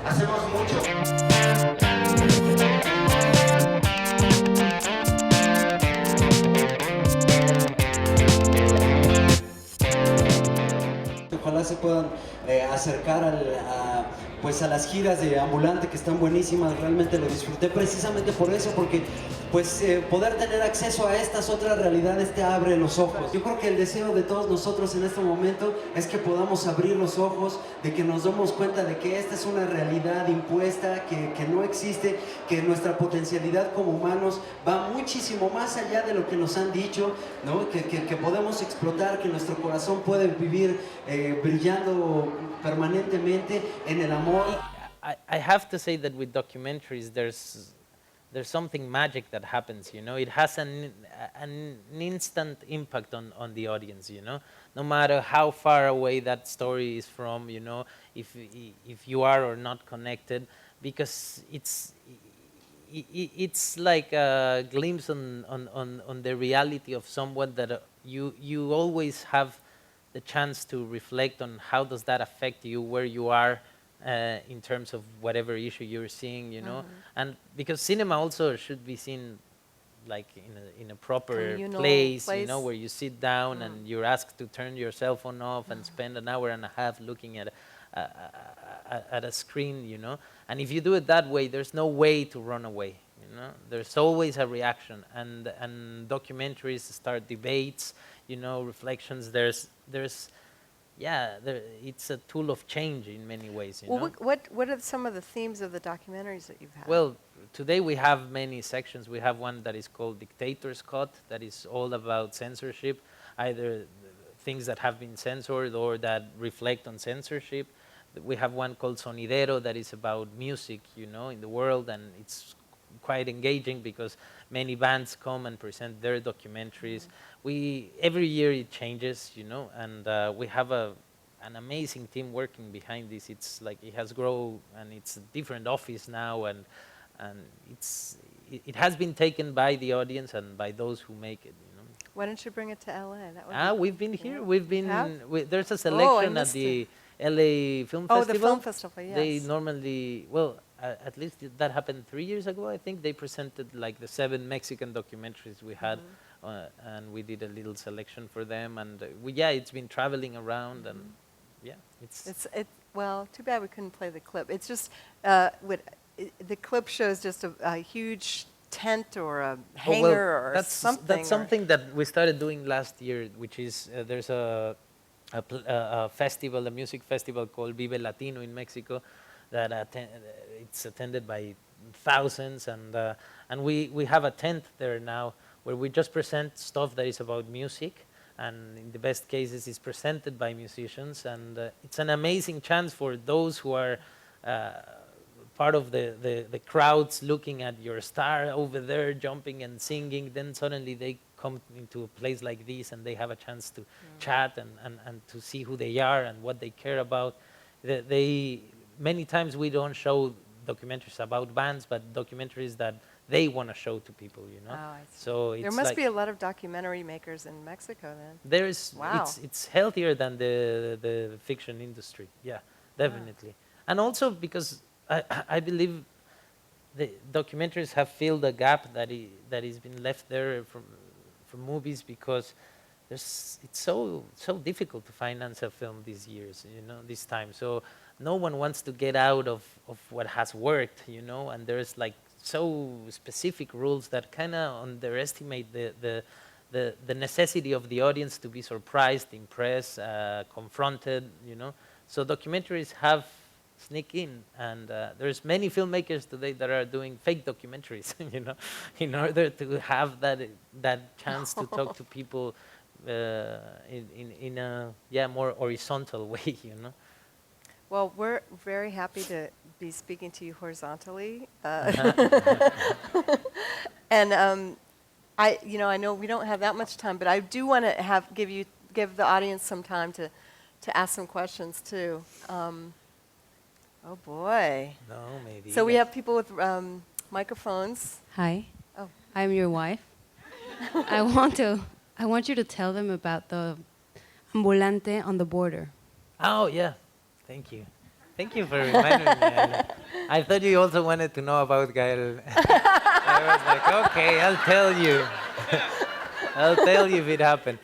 hacemos mucho. Ojalá se puedan acercar pues a las giras de Ambulante, que están buenísimas. Realmente lo disfruté precisamente por eso, porque pues poder tener acceso a estas otras realidades te abre los ojos. Yo creo que el deseo de todos nosotros en este momento es que podamos abrir los ojos, de que nos demos cuenta de que esta es una realidad impuesta, que no existe, que nuestra potencialidad como humanos va muchísimo más allá de lo que nos han dicho, ¿no? Que podemos explotar, que nuestro corazón puede vivir brillando permanentemente en el amor. I have to say that with documentaries, there's something magic that happens, you know. It has an instant impact on the audience, you know. No matter how far away that story is from, you know, if you are or not connected, because it's like a glimpse on the reality of someone that you always have the chance to reflect on how does that affect you, where you are in terms of whatever issue you're seeing, you know. And because cinema also should be seen like in a proper place, you know, where you sit down and you're asked to turn your cell phone off and spend an hour and a half looking at a screen, you know. And if you do it that way, there's no way to run away, you know. There's always a reaction, and documentaries start debates, you know, reflections. It's a tool of change in many ways, you know. What are some of the themes of the documentaries that you've had? Well, today we have many sections. We have one that is called Dictator's Cut, that is all about censorship, either things that have been censored or that reflect on censorship. We have one called Sonidero that is about music, you know, in the world, and it's quite engaging because many bands come and present their documentaries. Every year it changes, you know, and we have an amazing team working behind this. It's like it has grown, and it's a different office now, and it has been taken by the audience and by those who make it, you know. Why don't you bring it to LA? We've been here. We've been. There's a selection at the LA Film Festival. Oh, the film festival, yes. They normally, at least that happened 3 years ago, I think. They presented like the 7 Mexican documentaries we had, and we did a little selection for them. And it's been traveling around, and well, too bad we couldn't play the clip. It's just the clip shows just a huge tent or a hangar or something. That's something that we started doing last year, which is there's a festival, a music festival called Vive Latino in Mexico, that it's attended by thousands, and we have a tent there now where we just present stuff that is about music, and in the best cases is presented by musicians, and it's an amazing chance for those who are part of the crowds looking at your star over there jumping and singing. Then suddenly they come into a place like this and they have a chance to chat and to see who they are and what they care about. Many times we don't show documentaries about bands, but documentaries that they want to show to people, you know. Oh, I see. So there must be a lot of documentary makers in Mexico then. There's wow. It's healthier than the fiction industry. Yeah, definitely. Wow. And also because I believe the documentaries have filled a gap that has been left there from movies, because it's so difficult to finance a film these years, you know, this time. So no one wants to get out of what has worked, you know, and there's like so specific rules that kind of underestimate the necessity of the audience to be surprised, impressed, confronted, you know. So documentaries have sneak in, and there's many filmmakers today that are doing fake documentaries, you know, in order to have that chance to talk to people in a more horizontal way, you know. Well, we're very happy to be speaking to you horizontally, and I know we don't have that much time, but I do want to give the audience some time to ask some questions too. Oh boy. No, maybe. So we have people with microphones. Hi. Oh. I'm your wife. I want you to tell them about the ambulante on the border. Oh yeah. Thank you. Thank you for reminding me. I thought you also wanted to know about Gael. I was like, okay, I'll tell you. I'll tell you if it happened.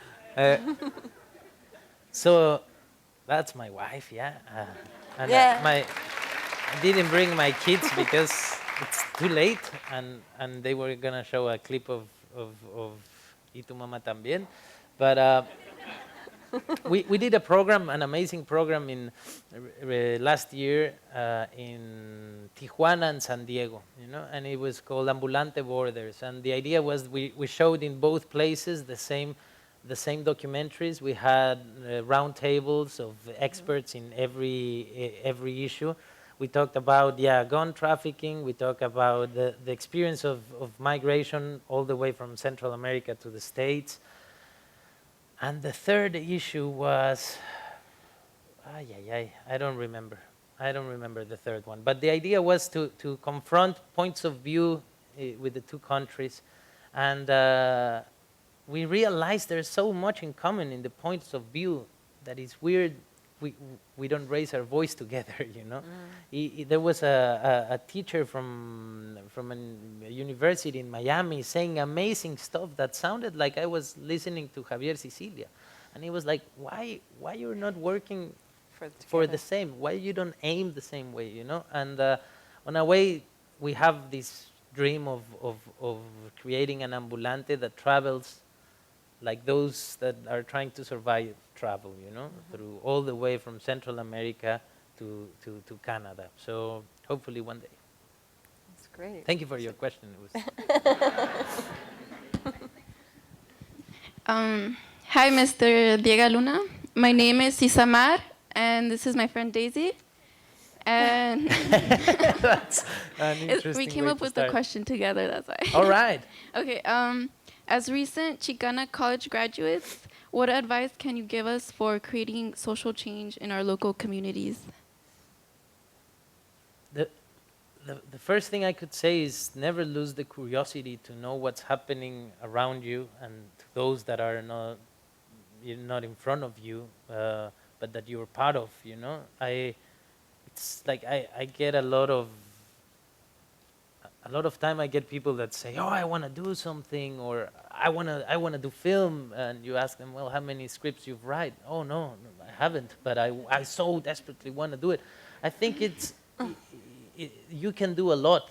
So that's my wife, yeah. And I didn't bring my kids because it's too late, and they were gonna show a clip of Y tu mamá también, but we did a program, an amazing program in last year in Tijuana and San Diego, you know, and it was called Ambulante Borders, and the idea was we showed in both places the same documentaries. We had round tables of experts in every issue. We talked about gun trafficking. We talked about the experience of migration all the way from Central America to the States. And the third issue was, I don't remember. I don't remember the third one. But the idea was to confront points of view with the two countries. And we realized there's so much in common in the points of view that it's weird we don't raise our voice together, you know. There was a teacher from a university in Miami saying amazing stuff that sounded like I was listening to Javier Sicilia. And he was like, why you're not working for the same? Why you don't aim the same way, you know? And on a way, we have this dream of creating an ambulante that travels like those that are trying to survive travel, you know, through all the way from Central America to Canada. So hopefully one day. That's great. Thank you for your question. It was Hi, Mr. Diego Luna. My name is Isamar, and this is my friend Daisy. And that's an interesting we came way up to with start. the question together, that's why. All right. Okay, as recent Chicana college graduates, what advice can you give us for creating social change in our local communities? The first thing I could say is never lose the curiosity to know what's happening around you and to those that are not in front of you, but that you're part of, you know. It's like I get a lot of time I get people that say, oh, I want to do something, or I want to do film, and you ask them, well, how many scripts you've write? Oh, no, I haven't, but I so desperately want to do it. I think you can do a lot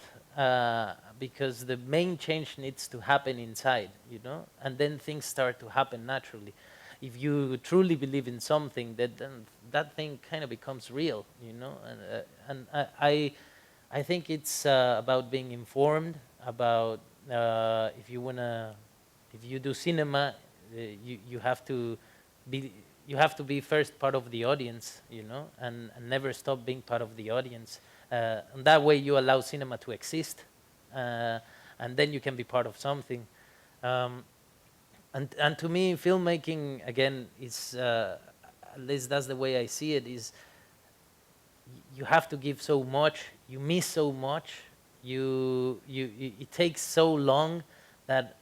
because the main change needs to happen inside, you know, and then things start to happen naturally. If you truly believe in something, then that thing kind of becomes real, you know, and I think it's about being informed about if you do cinema, you have to be first part of the audience, you know, and never stop being part of the audience. And that way you allow cinema to exist, and then you can be part of something. And to me, filmmaking again is at least that's the way I see it. Is you have to give so much, you miss so much, it takes so long that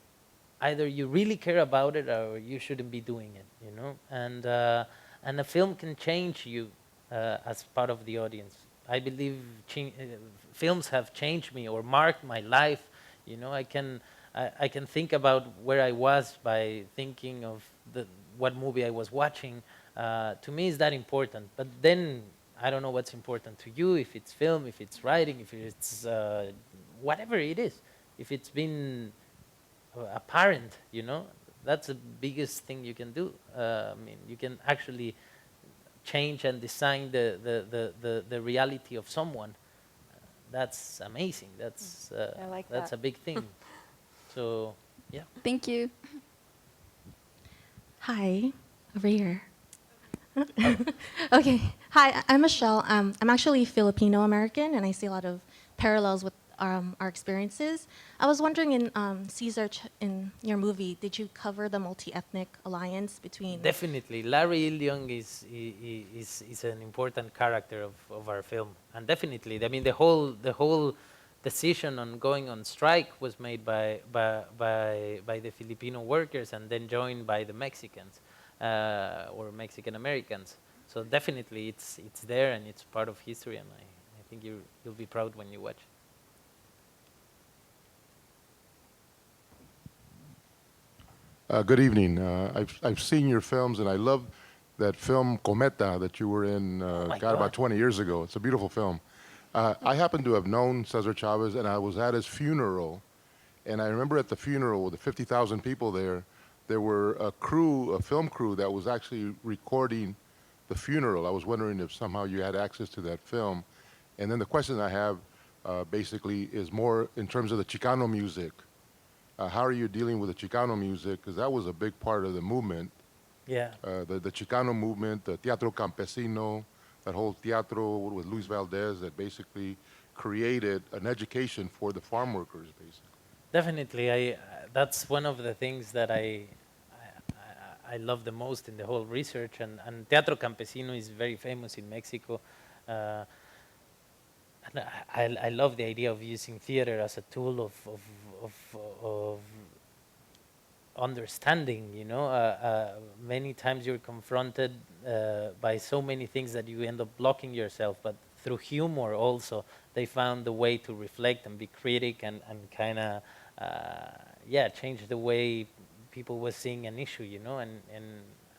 either you really care about it or you shouldn't be doing it, you know. And a film can change you as part of the audience. I believe films have changed me or marked my life. You know, I can think about where I was by thinking of what movie I was watching. To me, is that important. But then I don't know what's important to you. If it's film, if it's writing, if it's whatever it is. If it's been apparent, you know, that's the biggest thing you can do. I mean, you can actually change and design the reality of someone. That's amazing. That's I like that's that. a big thing. So yeah. Thank you. Hi, over here. Okay. Hi, I'm Michelle. I'm actually Filipino American, and I see a lot of parallels with our experiences. I was wondering, in Cesar, in your movie, did you cover the multi-ethnic alliance between? Definitely, Larry Illiong is an important character of our film, and definitely, I mean, the whole decision on going on strike was made by the Filipino workers and then joined by the Mexicans or Mexican Americans. So definitely, it's there and it's part of history, and I think you'll be proud when you watch. Good evening. I've seen your films, and I love that film Cometa that you were in, about 20 years ago. It's a beautiful film. I happen to have known Cesar Chavez, and I was at his funeral. And I remember at the funeral, with the 50,000 people there were a film crew that was actually recording the funeral. I was wondering if somehow you had access to that film. And then the question I have basically is more in terms of the Chicano music. How are you dealing with the Chicano music? Because that was a big part of the movement. Yeah. The Chicano movement, the Teatro Campesino, that whole teatro with Luis Valdez that basically created an education for the farm workers, basically. Definitely, that's one of the things that I love the most in the whole research, and Teatro Campesino is very famous in Mexico. And I love the idea of using theater as a tool of understanding, you know. Many times you're confronted by so many things that you end up blocking yourself, but through humor also, they found the way to reflect and be critic and kind of, change the way people were seeing an issue, you know, and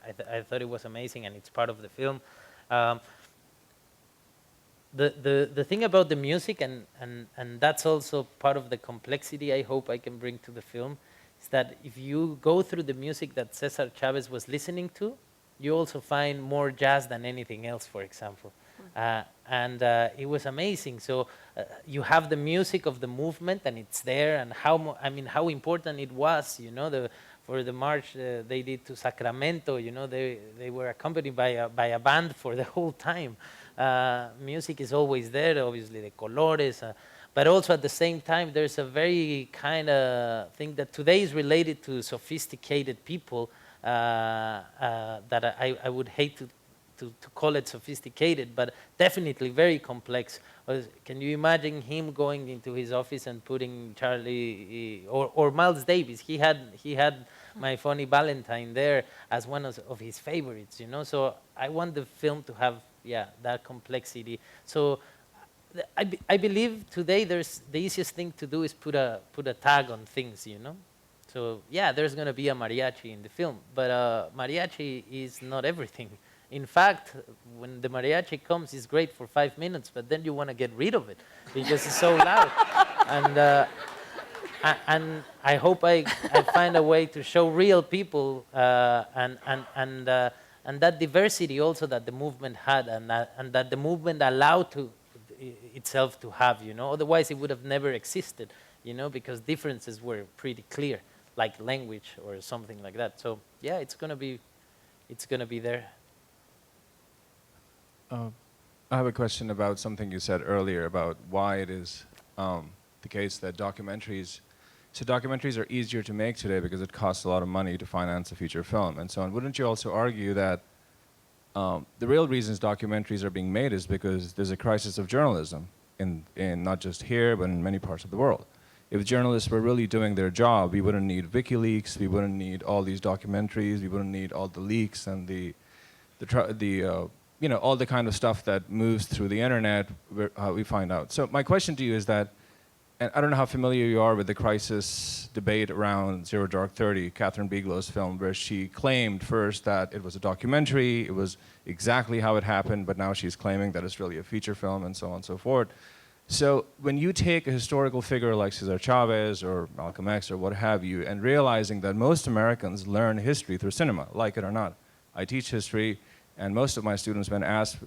I thought it was amazing, and it's part of the film. The thing about the music, and that's also part of the complexity I hope I can bring to the film, is that if you go through the music that Cesar Chavez was listening to, you also find more jazz than anything else, for example. And it was amazing. So you have the music of the movement, and it's there, and how important it was, you know, for the march they did to Sacramento, you know, they were accompanied by a band for the whole time. Music is always there, obviously, the colores, but also at the same time, there's a very kind of thing that today is related to sophisticated people that I would hate to call it sophisticated, but definitely very complex. Can you imagine him going into his office and putting Charlie or Miles Davis? He had My Funny Valentine there as one of his favorites, you know. So I want the film to have that complexity. So I believe today the easiest thing to do is put a tag on things, you know. So there's going to be a mariachi in the film, but mariachi is not everything. In fact, when the mariachi comes, it's great for 5 minutes, but then you want to get rid of it because it's so loud. And I hope I find a way to show real people and that diversity also that the movement had, and that the movement allowed itself to have, you know. Otherwise, it would have never existed, you know, because differences were pretty clear, like language or something like that. So it's gonna be there. I have a question about something you said earlier about why it is the case that documentaries are easier to make today because it costs a lot of money to finance a feature film and so on. Wouldn't you also argue that the real reasons documentaries are being made is because there's a crisis of journalism in not just here, but in many parts of the world? If journalists were really doing their job, we wouldn't need WikiLeaks, we wouldn't need all these documentaries, we wouldn't need all the leaks and the all the kind of stuff that moves through the internet, we find out. So my question to you is that, and I don't know how familiar you are with the crisis debate around Zero Dark 30, Catherine Bigelow's film, where she claimed first that it was a documentary, it was exactly how it happened, but now she's claiming that it's really a feature film and so on and so forth. So when you take a historical figure like Cesar Chavez or Malcolm X or what have you, and realizing that most Americans learn history through cinema, like it or not. I teach history, and most of my students, when I ask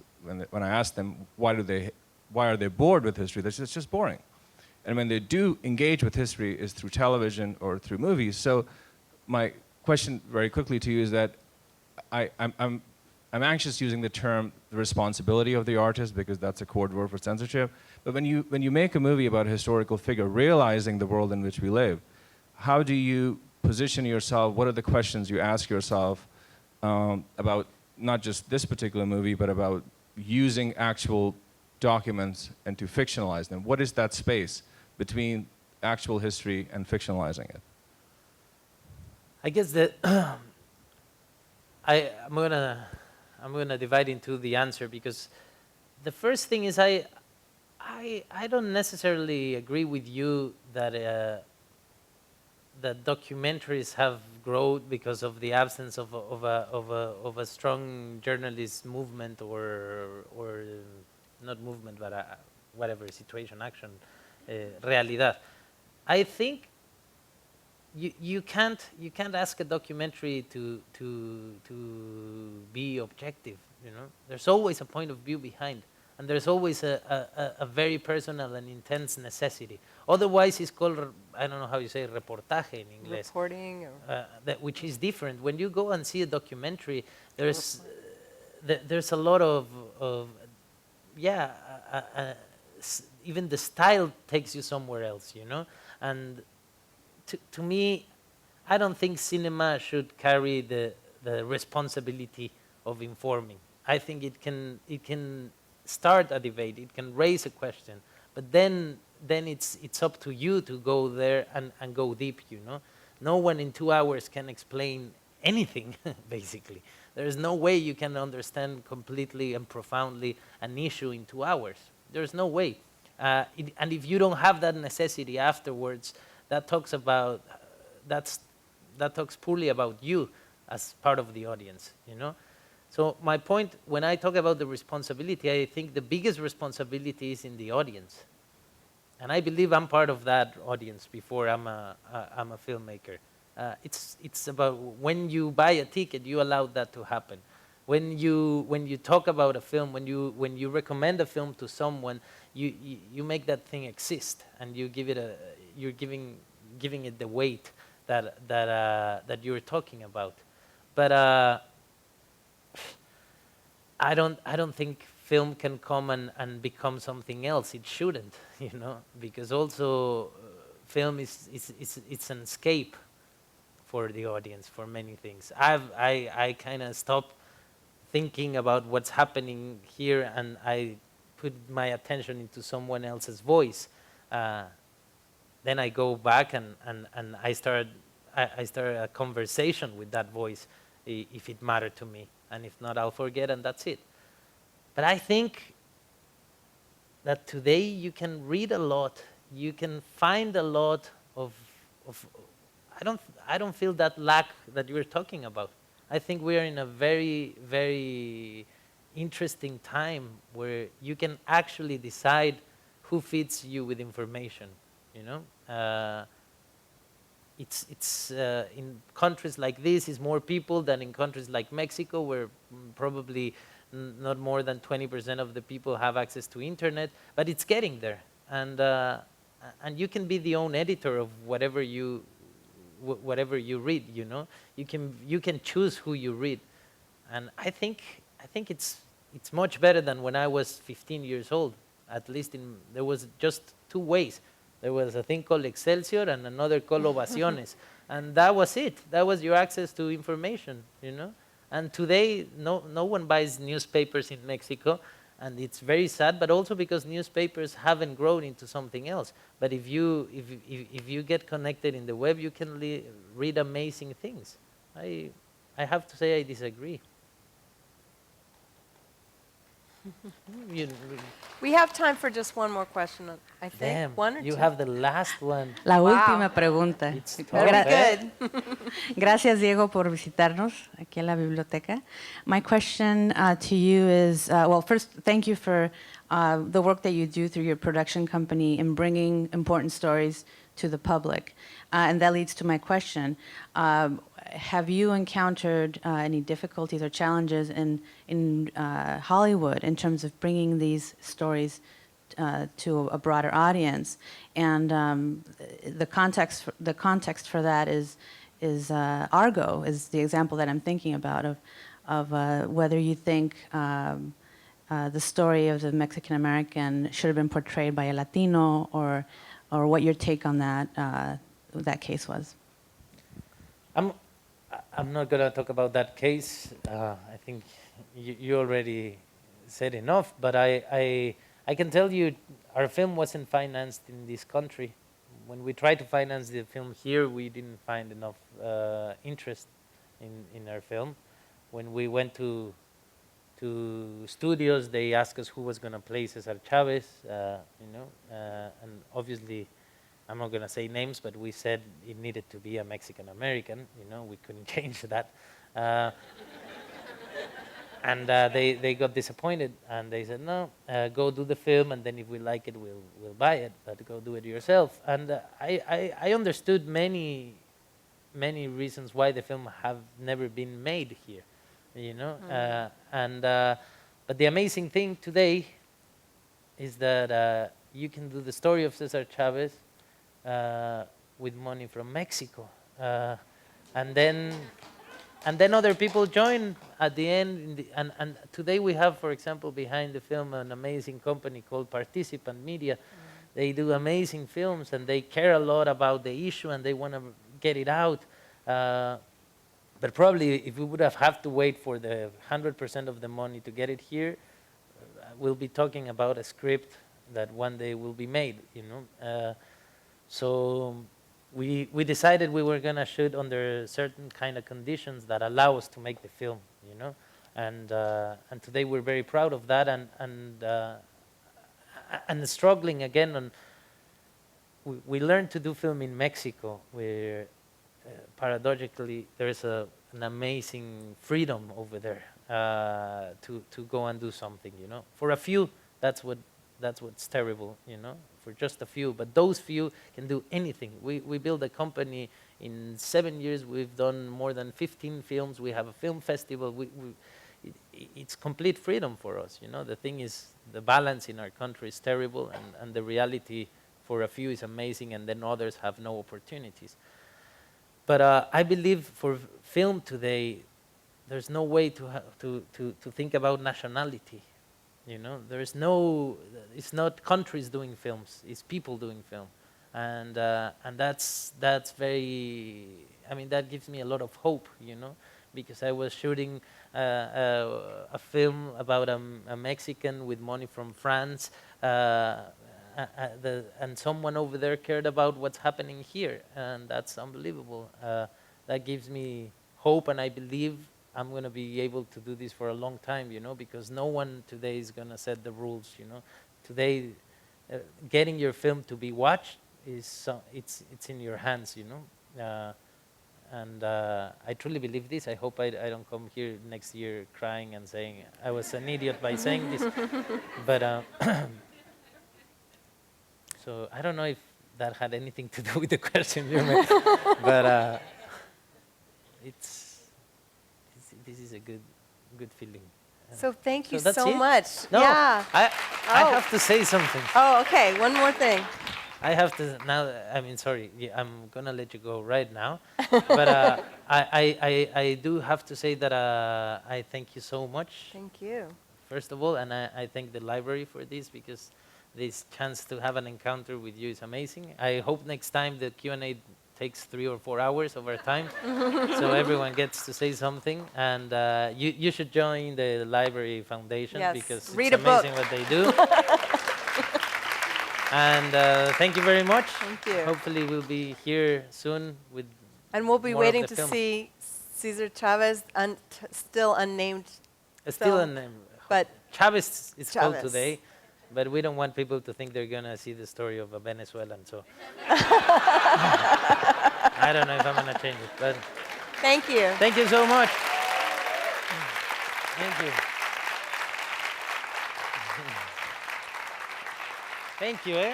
them why are they bored with history, they say it's just boring. And when they do engage with history is through television or through movies. So my question very quickly to you is that I'm anxious using the term the responsibility of the artist because that's a code word for censorship. But when you make a movie about a historical figure, realizing the world in which we live, how do you position yourself? What are the questions you ask yourself about not just this particular movie, but about using actual documents and to fictionalize them? What is that space between actual history and fictionalizing it? I guess that I'm gonna divide into the answer, because the first thing is I don't necessarily agree with you that that documentaries have grown because of the absence of a strong journalist movement or not movement, but whatever, situation, action, realidad. I think you can't ask a documentary to be objective. You know, there's always a point of view behind, and there's always a very personal and intense necessity. Otherwise, it's called, I don't know how you say reportaje in English. Reporting, or which is different. When you go and see a documentary, there's a lot of yeah, even the style takes you somewhere else, you know. And to me, I don't think cinema should carry the responsibility of informing. I think it can start a debate, it can raise a question, but then it's up to you to go there and go deep, you know. No one in 2 hours can explain anything, basically. There's no way you can understand completely and profoundly an issue in 2 hours. There's no way. And if you don't have that necessity afterwards, that talks about, that talks poorly about you as part of the audience, you know? So my point, when I talk about the responsibility, I think the biggest responsibility is in the audience. And I believe I'm part of that audience before I'm a filmmaker. It's about when you buy a ticket, you allow that to happen. When you talk about a film, when you recommend a film to someone, you make that thing exist, and you give it you're giving it the weight that you're talking about. But I don't think film can come and become something else. It shouldn't, you know, because also film it's an escape for the audience for many things. I kind of stop thinking about what's happening here, and I put my attention into someone else's voice. Then I go back and I start a conversation with that voice if it mattered to me, and if not, I'll forget, and that's it. But I think that today you can read a lot, you can find a lot of I don't feel that lack that you were talking about. I think we are in a very, very interesting time where you can actually decide who feeds you with information, you know? It's in countries like this is more people than in countries like Mexico, where probably not more than 20% of the people have access to internet, but it's getting there. And you can be the own editor of whatever you read, you know. You can choose who you read. And I think it's much better than when I was 15 years old. At least there was just two ways. There was a thing called Excelsior and another called Ovaciones. And that was it. That was your access to information, you know. And today, no one buys newspapers in Mexico, and it's very sad, but also because newspapers haven't grown into something else. But if you get connected in the web, you can read amazing things. I have to say I disagree. We have time for just one more question, I think. Damn, one or you two? have the last one. La última pregunta. It's tough, Very good. Gracias, Diego, por visitarnos aquí en la biblioteca. My question to you is, well, first, thank you for the work that you do through your production company in bringing important stories to the public. And that leads to my question. Have you encountered any difficulties or challenges in Hollywood in terms of bringing these stories to a broader audience? And the context for that is Argo, is the example that I'm thinking about of whether you think the story of the Mexican American should have been portrayed by a Latino, or what your take on that case was. I'm not going to talk about that case. I think you already said enough, but I can tell you our film wasn't financed in this country. When we tried to finance the film here, we didn't find enough interest in our film. When we went to studios, they asked us who was going to play Cesar Chavez, and obviously, I'm not going to say names, but we said it needed to be a Mexican American. You know, we couldn't change that. And they got disappointed, and they said, no, go do the film, and then if we like it, we'll buy it, but go do it yourself. And I understood many reasons why the film have never been made here, you know. But the amazing thing today is that you can do the story of Cesar Chavez with money from Mexico, and then other people join at the end. And today we have, for example, behind the film, an amazing company called Participant Media. They do amazing films, and they care a lot about the issue, and they want to get it out. But probably if we would have to wait for the 100% of the money to get it here, we'll be talking about a script that one day will be made, you know. So we decided we were going to shoot under certain kind of conditions that allow us to make the film, you know. And today we're very proud of that, and struggling again on. We learned to do film in Mexico, where paradoxically there's an amazing freedom over there to go and do something, you know. For a few, that's what's terrible, you know. For just a few, but those few can do anything. We built a company in 7 years. We've done more than 15 films. We have a film festival. It's complete freedom for us, you know. The thing is, the balance in our country is terrible, and the reality for a few is amazing, and then others have no opportunities. But I believe for film today, there's no way to think about nationality. You know, there's no. It's not countries doing films; it's people doing film, and that's very. I mean, that gives me a lot of hope. You know, because I was shooting a film about a Mexican with money from France, and someone over there cared about what's happening here, and that's unbelievable. That gives me hope, and I believe I'm going to be able to do this for a long time, you know, because no one today is going to set the rules, you know. Today, getting your film to be watched is it's in your hands, you know. And I truly believe this. I hope I don't come here next year crying and saying I was an idiot by saying this. But so I don't know if that had anything to do with the question you made, but this is a good feeling. So thank you that's so it? much. No, Yeah. I have to say something. Oh, okay. One more thing. I have to now. I mean, sorry. Yeah, I'm gonna let you go right now. But I do have to say that I thank you so much. Thank you. First of all, and I thank the library for this, because this chance to have an encounter with you is amazing. I hope next time the Q&A takes 3 or 4 hours of our time, so everyone gets to say something. And you should join the Library Foundation, yes. because Read it's amazing book. what they do. And thank you very much. Thank you. Hopefully we'll be here soon with. And we'll be more of waiting the to film. see Cesar Chavez, still unnamed. Still film. unnamed. But Chavez is called Chavez. today, but we don't want people to think they're gonna see the story of a Venezuelan. So I don't know if I'm gonna change it, but thank you. Thank you so much. Thank you. Thank you.